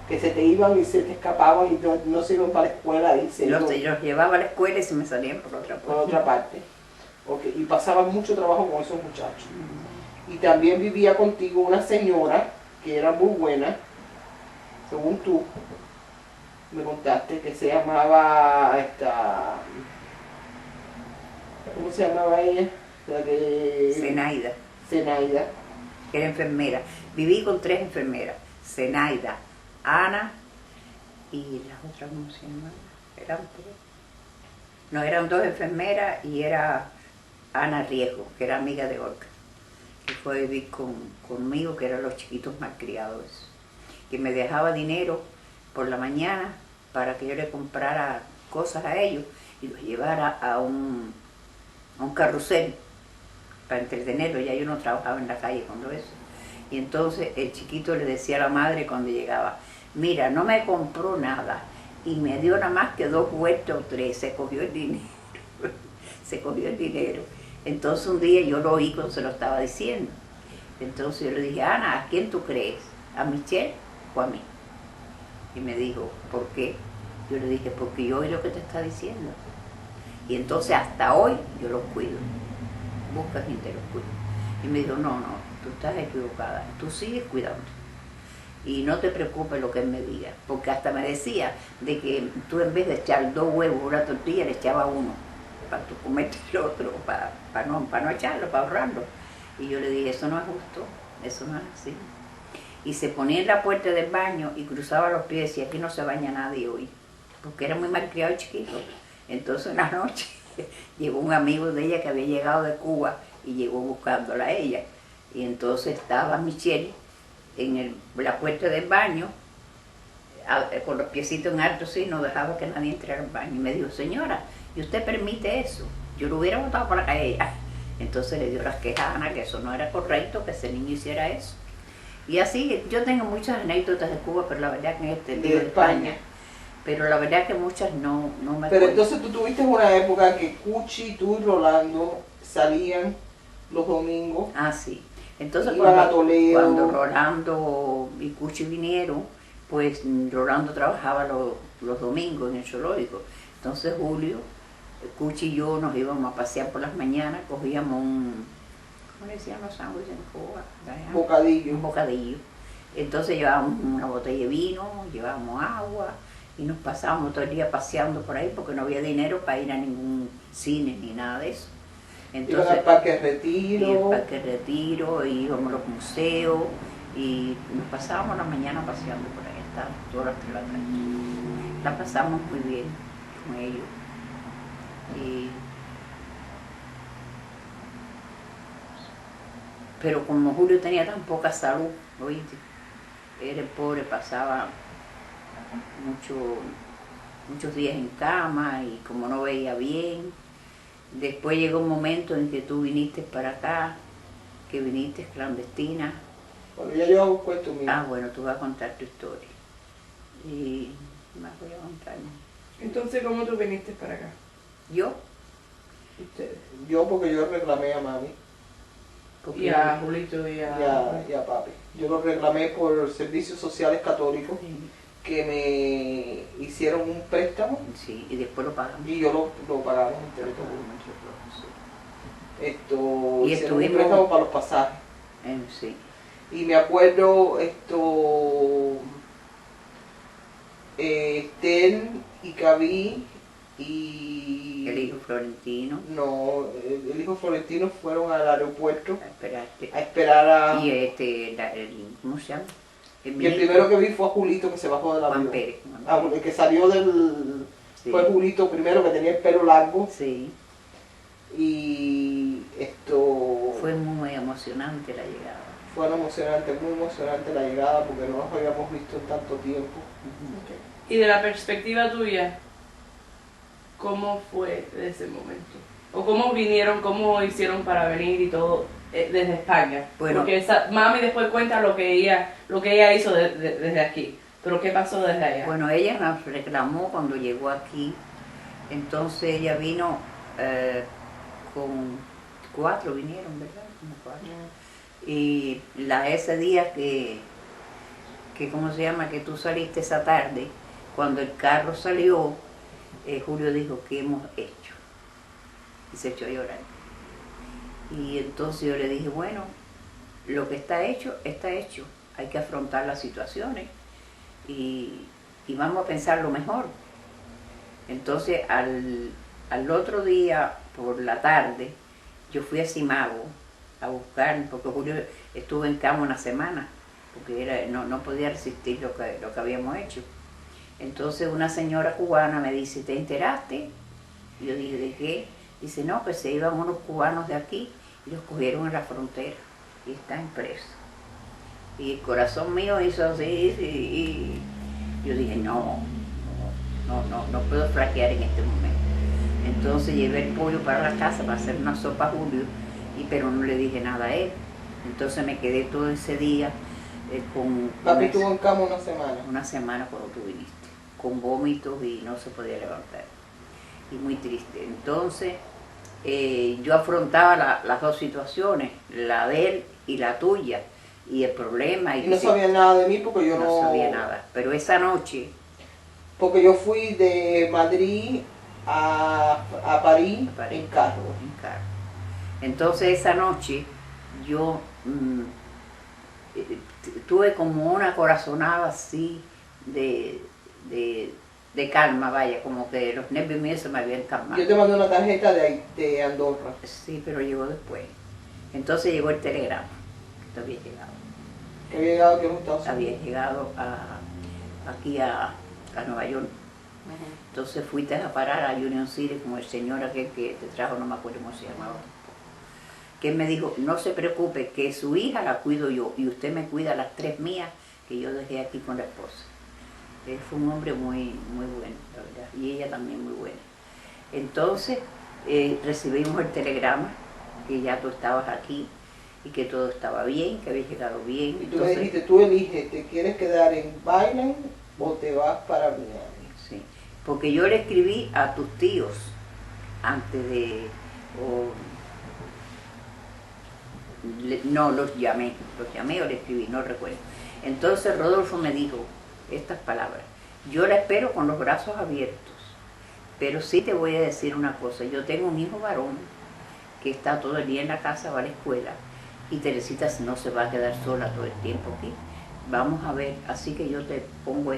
que se te iban y se te escapaban y no se iban para la escuela y se iban Los llevaba a la escuela y se me salían por otra por puerta. otra parte. Y pasaban mucho trabajo con esos muchachos. Y también vivía contigo una señora que era muy buena, según tú me contaste, que se llamaba ¿cómo se llamaba ella? La que... Zenaida, Zenaida. que era enfermera. Viví con 3 enfermeras. Zenaida, Ana y las otras, ¿cómo se llamaban? Eran 3. No, eran 2 enfermeras y era Ana Riesgo, que era amiga de Orca, que fue a vivir conmigo, que eran los chiquitos malcriados, que me dejaba dinero por la mañana para que yo le comprara cosas a ellos y los llevara a un carrusel para entretenerlos. Ya yo no trabajaba en la calle cuando eso. Y entonces el chiquito le decía a la madre cuando llegaba, mira, no me compró nada y me dio nada más que 2 vueltas o 3, se cogió el dinero. Se cogió el dinero. Entonces un día yo lo oí cuando se lo estaba diciendo. Entonces yo le dije, Ana, ¿a quién tú crees? ¿A Michelle o a mí? Y me dijo, ¿por qué? Yo le dije, porque yo oí lo que te está diciendo. Y entonces hasta hoy yo los cuido. Busca quien te los cuide. Y me dijo, no, tú estás equivocada. Tú sigues cuidando. Y no te preocupes lo que él me diga. Porque hasta me decía de que tú en vez de echar 2 huevos una tortilla, le echaba 1 para tú comerte el otro, para no echarlo, para ahorrarlo. Y yo le dije, eso no es justo, eso no es así. Y se ponía en la puerta del baño y cruzaba los pies y aquí no se baña nadie hoy, porque era muy malcriado y chiquito. Entonces una noche llegó un amigo de ella que había llegado de Cuba y llegó buscándola a ella. Y entonces estaba Michelle en la puerta del baño, con los piecitos en alto, sí, no dejaba que nadie entrara al baño. Y me dijo, señora, ¿y usted permite eso? Yo lo hubiera botado por la calle ella. Entonces le dio las quejas a Ana que eso no era correcto, que ese niño hiciera eso. Y así, yo tengo muchas anécdotas de Cuba, pero la verdad que en este libro de España. Pero la verdad que muchas no me acuerdo. Pero entonces tú tuviste una época que Cuchi, tú y Rolando salían los domingos. Ah, sí. Entonces Iban a Toledo. cuando Rolando y Cuchi vinieron, pues Rolando trabajaba los domingos en el zoológico. Entonces Julio, Cuchi y yo nos íbamos a pasear por las mañanas, cogíamos ¿cómo le decían los sándwiches en Cuba? Bocadillo. Un bocadillo. Entonces llevábamos una botella de vino, llevábamos agua y nos pasábamos todo el día paseando por ahí porque no había dinero para ir a ningún cine ni nada de eso. Iban al Parque Retiro. Y el Parque Retiro, y íbamos a los museos y nos pasábamos la mañana paseando por ahí, hasta todas las 3 de la tarde. La pasamos muy bien con ellos. Y Pero como Julio tenía tan poca salud, oíste, era el pobre, pasaba muchos días en cama y como no veía bien. Después llegó un momento en que tú viniste para acá, que viniste clandestina. Bueno, ya yo hago un cuento mío. Ah, bueno, tú vas a contar tu historia. Y más voy a contar. Entonces, ¿cómo tú viniste para acá? ¿Yo? Ustedes. Yo porque yo reclamé a mami Porque Y a Julito y a... y a papi. Yo lo reclamé por servicios sociales católicos que me hicieron un préstamo sí, y después lo pagamos. y yo lo pagamos entero todo. Sí. Esto, Y hicieron un estuvimos- préstamo para los pasajes. Sí. Y me acuerdo Estel y Cabi y... El hijo Florentino, No, el hijo Florentino fueron al aeropuerto esperaste. a esperar a... Y ¿cómo se llama? Y el ministro, primero que vi fue a Julito que se bajó del Juan avión. Pérez. El que salió del... Sí. Fue Julito primero que tenía el pelo largo Sí, y esto... fue muy emocionante la llegada. Fue muy emocionante la llegada porque no nos habíamos visto en tanto tiempo. Y de la perspectiva tuya, ¿cómo fue ese momento? ¿O cómo vinieron, cómo hicieron para venir y todo desde España? Bueno. Porque mami después cuenta lo que ella hizo desde aquí. Pero ¿qué pasó desde allá? Bueno, ella nos reclamó cuando llegó aquí, entonces ella vino con 4, vinieron, ¿verdad? Como 4. Y ese día que ¿cómo se llama? Que tú saliste esa tarde, cuando el carro salió, Julio dijo, ¿qué hemos hecho? Y se echó a llorar. Y entonces yo le dije, bueno, lo que está hecho, hay que afrontar las situaciones y vamos a pensar lo mejor. Entonces al otro día, por la tarde, yo fui a Simago a buscar, porque Julio estuvo en cama una semana, porque no podía resistir lo que habíamos hecho. Entonces una señora cubana me dice, ¿te enteraste? Y yo dije, ¿de qué? Dice, no, pues se iban unos cubanos de aquí y los cogieron en la frontera y están presos. Y el corazón mío hizo así y yo dije, no puedo flaquear en este momento. Entonces llevé el pollo para la casa para hacer una sopa a Julio, pero no le dije nada a él. Entonces me quedé todo ese día con... Papi estuvo en cama una semana. Una semana cuando tú viniste, con vómitos y no se podía levantar. Y muy triste. Entonces yo afrontaba las dos situaciones, la de él y la tuya, y el problema. Y no sabía nada de mí porque yo no sabía nada. Pero esa noche... Porque yo fui de Madrid a París en carro. Entonces esa noche yo tuve como una corazonada así de calma, vaya, como que los nervios míos se me habían calmado. Yo te mandé una tarjeta de Andorra. Sí, pero llegó después. Entonces llegó el telegrama, que te había llegado. Que había llegado aquí a los Estados Unidos. Había llegado aquí a Nueva York. Entonces fuiste a parar a Union City como el señor aquel que te trajo, no me acuerdo cómo se llamaba. Que él me dijo, no se preocupe, que su hija la cuido yo y usted me cuida las 3 mías que yo dejé aquí con la esposa. Él fue un hombre muy bueno, la verdad, y ella también muy buena. Entonces recibimos el telegrama que ya tú estabas aquí y que todo estaba bien, que había llegado bien. Y tú Entonces, me dijiste, tú eliges, ¿te quieres quedar en Bailen o te vas para Miami? sí, porque yo le escribí a tus tíos antes de... no, los llamé o le escribí, no recuerdo. Entonces Rodolfo me dijo estas palabras, yo la espero con los brazos abiertos, pero sí te voy a decir una cosa, yo tengo un hijo varón que está todo el día en la casa, va a la escuela, y Teresita no se va a quedar sola todo el tiempo aquí. Vamos a ver, así que yo te pongo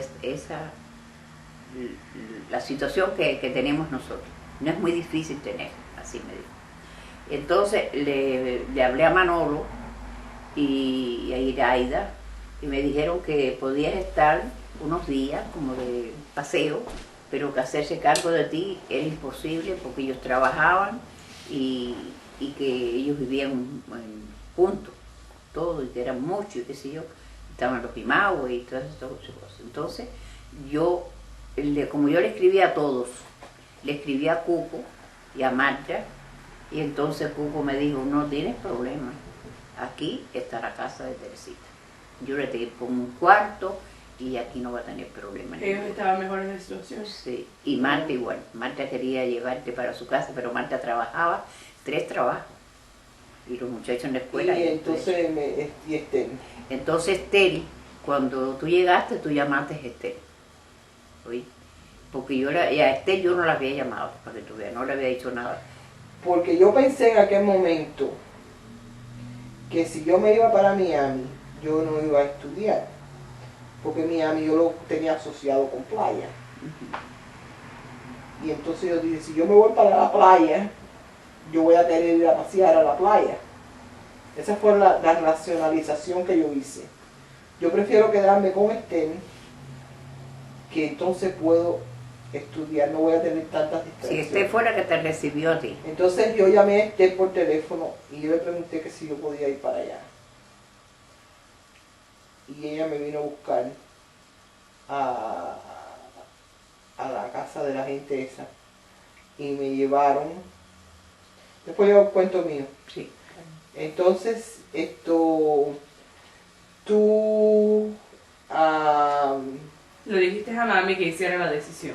la situación que tenemos nosotros. No es muy difícil tener, así me dijo. Entonces le hablé a Manolo y a Iraida y me dijeron que podías estar unos días como de paseo, pero que hacerse cargo de ti era imposible porque ellos trabajaban y que ellos vivían juntos. todo, y que eran muchos, y qué sé yo, estaban los Imahue y todas esas cosas. Entonces, como yo le escribía a todos, le escribí a Cuco y a Marta, y entonces Cuco me dijo, no tienes problema, aquí está la casa de Teresita. Yo le pongo un cuarto y aquí no va a tener problema. Ellos estaban mejores de situación. Sí, y Marta igual. Marta quería llevarte para su casa, pero Marta trabajaba 3 trabajos. Y los muchachos en la escuela. Y entonces, y Estel. Entonces Estel, cuando tú llegaste, tú llamaste a Estel. ¿Oí? Porque y a Estel yo no la había llamado, para que tú veas, no le había dicho nada. Porque yo pensé en aquel momento que si yo me iba para Miami, yo no iba a estudiar. Porque Miami yo lo tenía asociado con playa. Y entonces yo dije, si yo me voy para la playa, yo voy a querer ir a pasear a la playa. Esa fue la racionalización que yo hice. Yo prefiero quedarme con Estel, que entonces puedo estudiar, no voy a tener tantas Si distracciones. Estel fue la que te recibió a ti. Entonces yo llamé a Estel por teléfono y yo le pregunté que si yo podía ir para allá. Y ella me vino a buscar a la casa de la gente esa. Y me llevaron. Después yo cuento mío. Sí. Entonces, tú Le dijiste a mami que hiciera la decisión.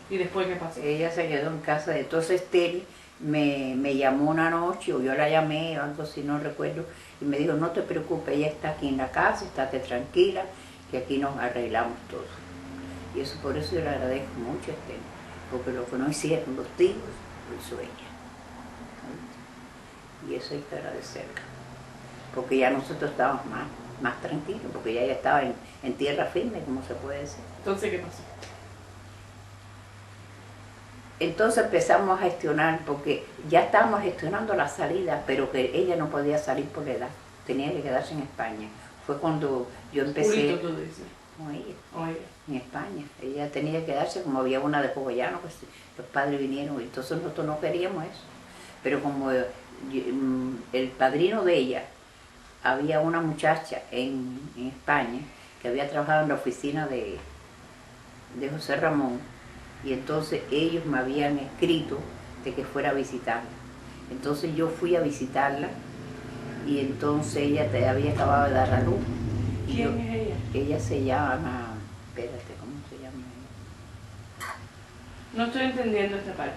¿Y después qué pasó? Ella se quedó en casa de entonces Estel me llamó una noche, o yo la llamé, o algo así, no recuerdo, y me dijo, no te preocupes, ella está aquí en la casa, estate tranquila, que aquí nos arreglamos todo. Y eso por eso yo le agradezco mucho a Estel, porque lo que no hicieron los tíos, lo hizo ella. Y eso hay que agradecerla, porque ya nosotros estábamos más tranquilos, porque ella ya estaba en tierra firme, como se puede decir. Entonces, ¿qué pasó? Entonces empezamos a gestionar, porque ya estábamos gestionando la salida, pero que ella no podía salir por la edad, tenía que quedarse en España. Fue cuando yo empecé Julito, tú dices. con ella, Oye. en España. Ella tenía que quedarse, como había una de Jogoyano, pues los padres vinieron, y entonces nosotros no queríamos eso. Pero como el padrino de ella, había una muchacha en España que había trabajado en la oficina de José Ramón, y entonces ellos me habían escrito de que fuera a visitarla. Entonces yo fui a visitarla y entonces ella había acabado de dar a luz. ¿Quién es ella? Ella se llama, espérate, ¿cómo se llama ella? No estoy entendiendo esta parte.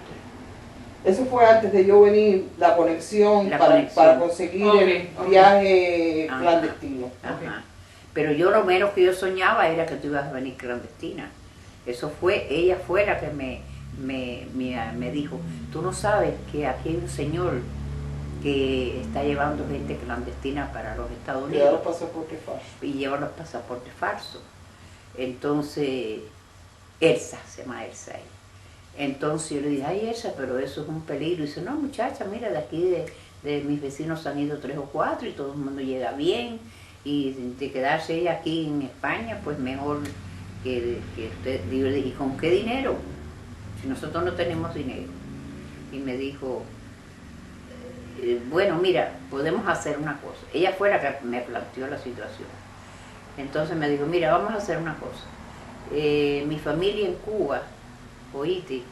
eso fue antes de yo venir, la conexión, para conseguir el viaje Ajá. clandestino. Ajá. Pero yo lo menos que yo soñaba era que tú ibas a venir clandestina. Eso fue, ella fue la que me dijo, tú no sabes que aquí hay un señor que está llevando gente clandestina para los Estados Y ya Unidos los pasaportes falsos. y lleva los pasaportes falsos. Entonces, Elsa, se llama Elsa ella. Entonces yo le dije, ay Elsa, pero eso es un peligro. Y dice, no muchacha, mira, de aquí de mis vecinos han ido 3 o 4 y todo el mundo llega bien. Y de quedarse ella aquí en España, pues mejor que usted. Y yo le dije, ¿y con qué dinero? Si nosotros no tenemos dinero. Y me dijo, bueno, mira, podemos hacer una cosa. Ella fue la que me planteó la situación. Entonces me dijo, mira, vamos a hacer una cosa. Mi familia en Cuba, oíste,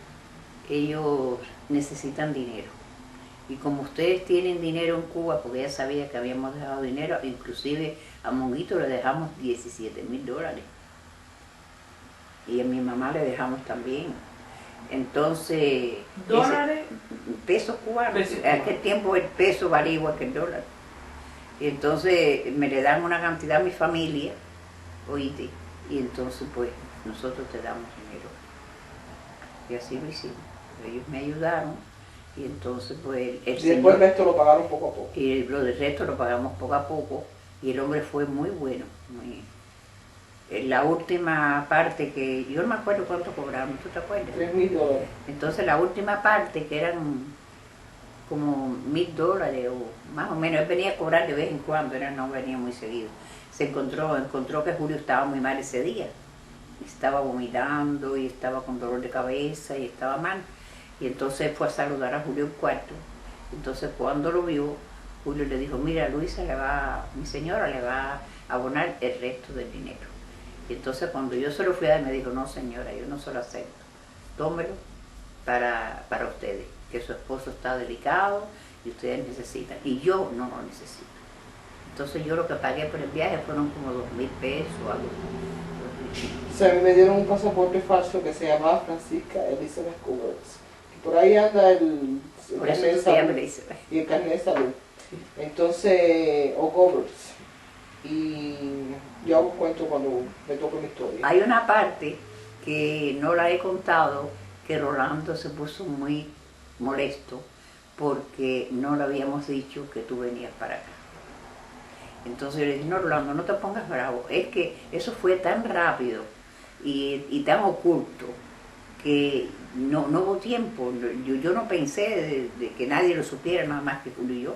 ellos necesitan dinero. Y como ustedes tienen dinero en Cuba, porque ella sabía que habíamos dejado dinero, inclusive a Monguito le dejamos $17,000. Y a mi mamá le dejamos también. Entonces... ¿Dólares? Pesos cubanos. Pesos En cubanos. aquel tiempo el peso valía igual que el dólar. Y entonces me le dan una cantidad a mi familia, oíste, y entonces pues nosotros te damos dinero. Y así lo hicimos. Ellos me ayudaron y entonces pues el Y después señor... el resto lo pagaron poco a poco. Y lo del resto lo pagamos poco a poco y el hombre fue muy bueno. La última parte que, yo no me acuerdo cuánto cobramos, ¿tú te acuerdas? $3,000. Entonces la última parte que eran como $1,000 o más o menos, él venía a cobrar de vez en cuando, no venía muy seguido. Encontró que Julio estaba muy mal ese día. Estaba vomitando y estaba con dolor de cabeza y estaba mal. Y entonces fue a saludar a Julio en cuarto. Entonces cuando lo vio, Julio le dijo, mira, mi señora le va a abonar el resto del dinero. Y entonces cuando yo se lo fui a dar, me dijo, no señora, yo no se lo acepto. Tómelo para ustedes, que su esposo está delicado y ustedes necesitan. Y yo no lo necesito. Entonces yo lo que pagué por el viaje fueron como 2.000 pesos o algo. O sea, a mí me dieron un pasaporte falso que se llamaba Francisca Elizabeth Coberts. Por ahí anda el Por eso carnet de se llama salud Elizabeth. y el carnet de salud. Entonces, o Coberts. Y yo hago cuento cuando me toque mi historia. Hay una parte que no la he contado, que Rolando se puso muy molesto porque no le habíamos dicho que tú venías para acá. Entonces yo le dije, no Rolando, no te pongas bravo, es que eso fue tan rápido y tan oculto que no hubo tiempo. Yo no pensé de que nadie lo supiera, nada más que Julio y yo,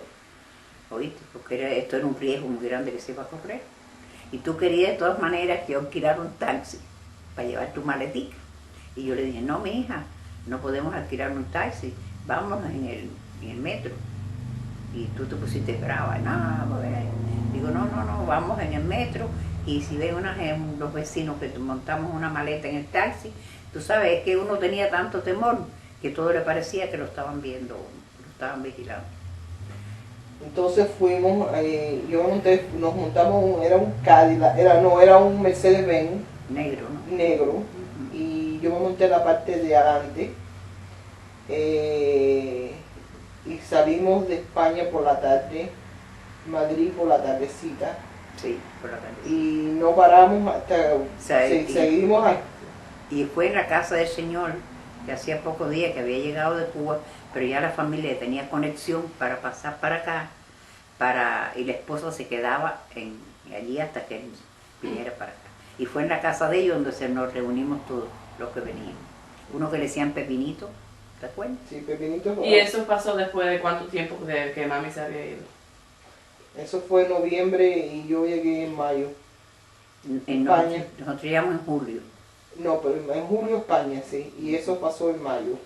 ¿oíste? Porque esto era un riesgo muy grande que se iba a correr. Y tú querías de todas maneras que yo alquilara un taxi para llevar tu maletica. Y yo le dije, no, mi hija, no podemos alquilar un taxi, vámonos en el metro. Y tú te pusiste brava, no, pues, digo, no, vamos en el metro, y si ven los vecinos que montamos una maleta en el taxi, tú sabes, es que uno tenía tanto temor que todo le parecía que lo estaban viendo, lo estaban vigilando. Entonces fuimos, nos montamos, era un Cadillac, era un Mercedes-Benz Negro, ¿no? negro, y yo me monté en la parte de adelante, y salimos de España por la tarde, Madrid por la tardecita, Sí, por la tarde. y no paramos hasta, seguimos hasta, Y fue en la casa del señor, que hacía pocos días que había llegado de Cuba, pero ya la familia tenía conexión para pasar para acá, y la esposa se quedaba allí hasta que él viniera para acá. Y fue en la casa de ellos donde nos reunimos todos los que venían. Uno que le decían Pepinito, ¿te acuerdas? sí, Pepinito. ¿Y eso pasó después de cuánto tiempo de que mami se había ido? Eso fue en noviembre y yo llegué en mayo. España. Nosotros llegamos en julio. No, pero en julio España, sí, y eso pasó en mayo.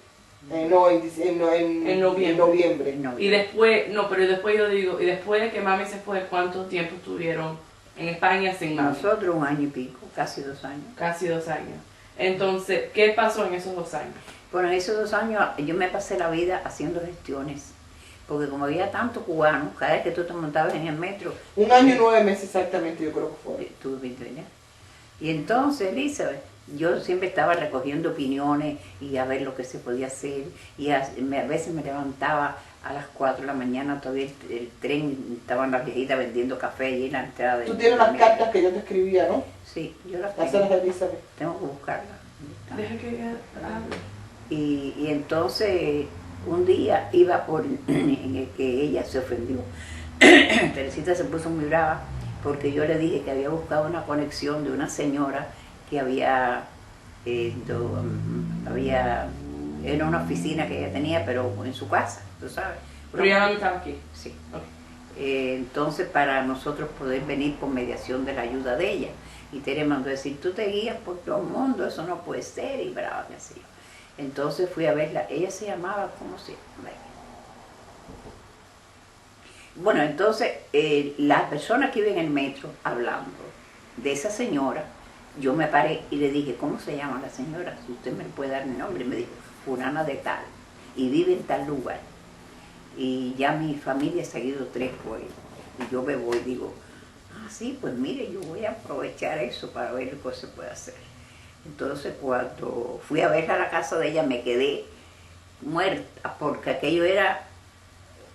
No, en noviembre. Y después, no, pero después yo digo, y después de que mami se fue, ¿cuánto tiempo estuvieron en España sin mami? Nosotros 1 año y pico, casi 2 años. Casi 2 años. Entonces, ¿qué pasó en esos 2 años? Bueno, en esos 2 años yo me pasé la vida haciendo gestiones, porque como había tanto cubano, cada vez que tú te montabas en el metro... 1 año y 9 meses exactamente, yo creo que fue. Tú viste ya. Y entonces, Elizabeth, yo siempre estaba recogiendo opiniones y a ver lo que se podía hacer, y a veces me levantaba a las 4 de la mañana, todavía el tren, estaban las viejitas vendiendo café allí en la entrada del... Tú tienes las cartas que yo te escribía, ¿no? Sí, yo las Las tengo. de Elizabeth. Tengo que buscarlas. Deja que ella hable. Y entonces un día iba por en el que ella se ofendió. Teresita se puso muy brava porque yo le dije que había buscado una conexión de una señora que era una oficina que ella tenía, pero en su casa, tú sabes. Pero ya mami estaba aquí. Sí. Okay. Entonces para nosotros poder venir por mediación de la ayuda de ella. Y Tere mandó decir, tú te guías por todo el mundo, eso no puede ser, y brava, me hacía. Entonces fui a verla, ella se llamaba, ¿cómo se llama? Bueno, entonces las personas que iban en el metro hablando de esa señora, yo me paré y le dije, ¿cómo se llama la señora? Si usted me puede dar el nombre. Y me dijo, fulana de tal, y vive en tal lugar. Y ya mi familia ha seguido 3 por ella. Y yo me voy y digo, sí, pues mire, yo voy a aprovechar eso para ver lo que se puede hacer. Entonces cuando fui a verla a la casa de ella me quedé muerta porque aquello era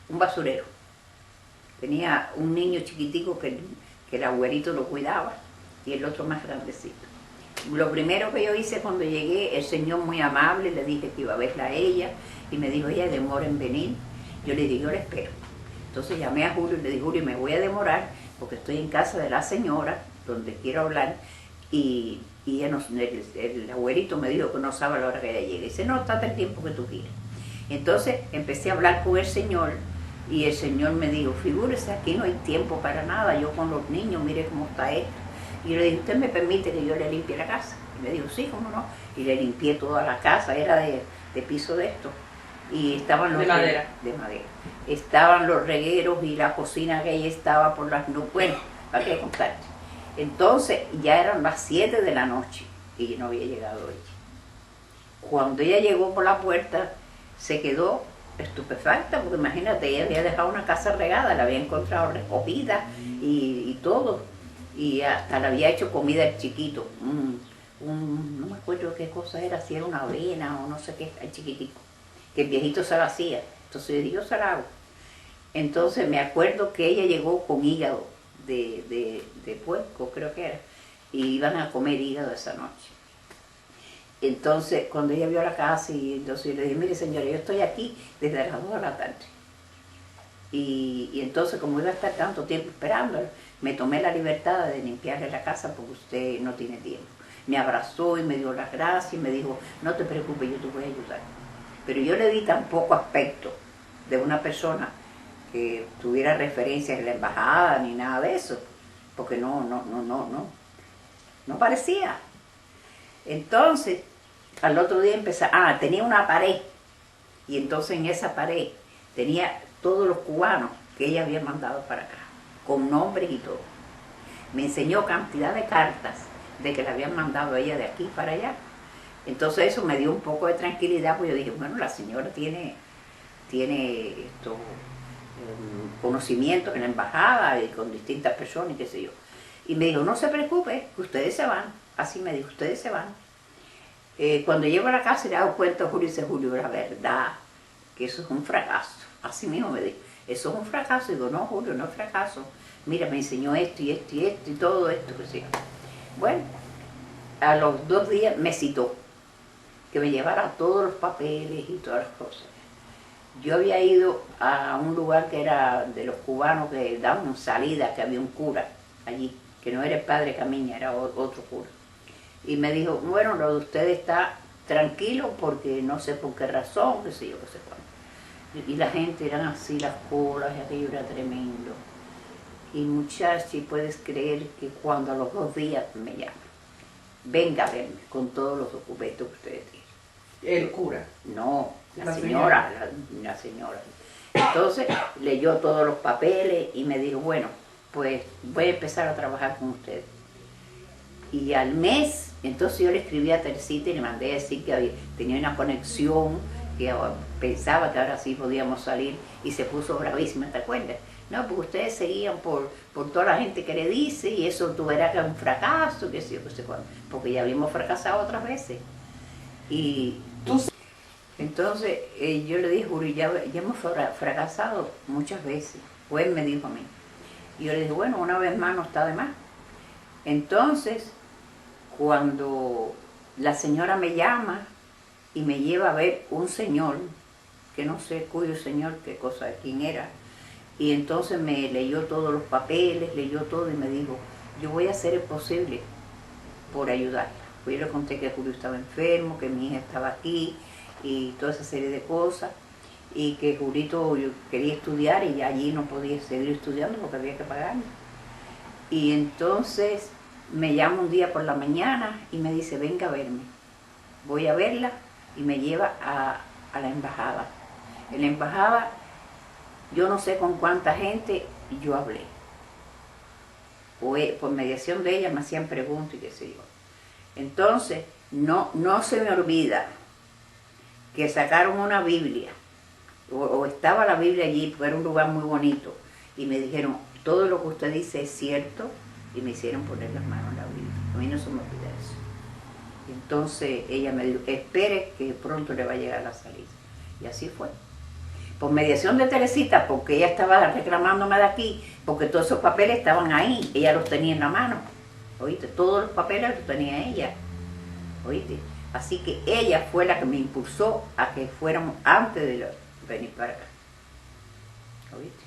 un basurero. Tenía un niño chiquitico que el abuelito lo cuidaba y el otro más grandecito. Lo primero que yo hice cuando llegué, el señor muy amable, le dije que iba a verla a ella y me dijo, ella demora en venir. Yo le dije, yo la espero. Entonces llamé a Julio y le dije, Julio, me voy a demorar porque estoy en casa de la señora, donde quiero hablar, y el abuelito me dijo que no sabe a la hora que ella llegue. Y dice, no, estate el tiempo que tú quieras. Entonces empecé a hablar con el señor, y el señor me dijo, figúrese, aquí no hay tiempo para nada, yo con los niños, mire cómo está esto. Y yo le dije, ¿usted me permite que yo le limpie la casa? Y me dijo, sí, cómo no. Y le limpié toda la casa, era de piso de esto. y estaban los De madera. de madera. Estaban los regueros y la cocina que ahí estaba por las nubes. Bueno, ¿para qué contarte? Entonces ya eran las 7 de la noche y no había llegado ella. Cuando ella llegó por la puerta, se quedó estupefacta, porque imagínate, ella había dejado una casa regada, la había encontrado recogida y todo, y hasta le había hecho comida al chiquito, no me acuerdo qué cosa era, si era una avena o no sé qué, al chiquitico, que el viejito se la hacía, entonces yo se la hago. Entonces me acuerdo que ella llegó con hígado de puerco, creo que era, y iban a comer hígado esa noche. Entonces, cuando ella vio la casa, y entonces yo le dije, mire señora, yo estoy aquí desde las 2 de la tarde. Y entonces, como iba a estar tanto tiempo esperándola, me tomé la libertad de limpiarle la casa porque usted no tiene tiempo. Me abrazó y me dio las gracias y me dijo, no te preocupes, yo te voy a ayudar. Pero yo le di tan poco aspecto de una persona que tuviera referencias en la embajada ni nada de eso, porque no parecía. Entonces, al otro día tenía una pared, y entonces en esa pared tenía todos los cubanos que ella había mandado para acá, con nombres y todo. Me enseñó cantidad de cartas de que la habían mandado a ella de aquí para allá. Entonces eso me dio un poco de tranquilidad, porque yo dije, bueno, la señora tiene conocimientos en la embajada y con distintas personas y qué sé yo. Y me dijo, no se preocupe, que ustedes se van. Así me dijo, ustedes se van. Cuando llego a la casa le hago cuenta a Julio y dice, Julio, la verdad, que eso es un fracaso. Así mismo me dijo, eso es un fracaso. Y digo, no, Julio, no es fracaso. Mira, me enseñó esto y esto y esto y todo esto. Que sí. Bueno, a los 2 días me citó que me llevara todos los papeles y todas las cosas. Yo había ido a un lugar que era de los cubanos que daban salida, que había un cura allí, que no era el padre Camiña, era otro cura. Y me dijo, bueno, lo de usted está tranquilo porque no sé por qué razón, qué sé yo, qué sé cuándo. Y la gente eran así, las colas, y aquello era tremendo. Y muchachos, puedes creer que cuando a los 2 días me llaman, venga a verme con todos los documentos que ustedes tienen. El cura. No, la señora. Entonces leyó todos los papeles y me dijo, bueno, pues voy a empezar a trabajar con usted. Y al mes, entonces yo le escribí a Tercita y le mandé a decir que tenía una conexión, que pensaba que ahora sí podíamos salir, y se puso bravísima, ¿te acuerdas? No, porque ustedes seguían por toda la gente que le dice, y eso tú verás que es un fracaso, que sé yo, qué sé cuándo, porque ya habíamos fracasado otras veces. Y entonces yo le dije, Julio, ya hemos fracasado muchas veces, o él me dijo a mí. Y yo le dije, bueno, una vez más no está de más. Entonces, cuando la señora me llama y me lleva a ver un señor, que no sé cuyo señor, qué cosa, quién era, y entonces me leyó todos los papeles, leyó todo y me dijo, yo voy a hacer el posible por ayudarla. Pues yo le conté que Julio estaba enfermo, que mi hija estaba aquí y toda esa serie de cosas, y que Julito yo quería estudiar y allí no podía seguir estudiando porque había que pagarlo. Y entonces me llama un día por la mañana y me dice, venga a verme. Voy a verla y me lleva a la embajada. En la embajada, yo no sé con cuánta gente yo hablé. Por mediación de ella me hacían preguntas y qué sé yo. Entonces, no se me olvida que sacaron una Biblia, o estaba la Biblia allí, porque era un lugar muy bonito, y me dijeron, todo lo que usted dice es cierto, y me hicieron poner las manos en la Biblia. A mí no se me olvida eso. Y entonces ella me dijo, espere que pronto le va a llegar la salida. Y así fue. Por mediación de Teresita, porque ella estaba reclamándome de aquí, porque todos esos papeles estaban ahí, ella los tenía en la mano. ¿Oíste? Todos los papeles los tenía ella. ¿Oíste? Así que ella fue la que me impulsó a que fuéramos antes de venir para acá. ¿Oíste?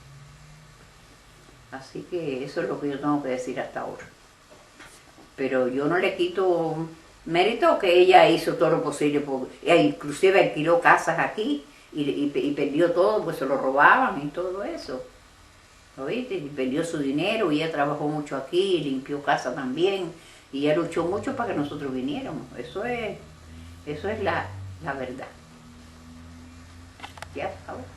Así que eso es lo que yo tengo que decir hasta ahora. Pero yo no le quito mérito que ella hizo todo lo posible. Ella inclusive alquiló casas aquí y perdió todo, pues se lo robaban y todo eso. ¿Oíste? Y perdió su dinero y ella trabajó mucho aquí, limpió casa también. Y ella luchó mucho para que nosotros viniéramos. Eso es la verdad. Ya, acabó.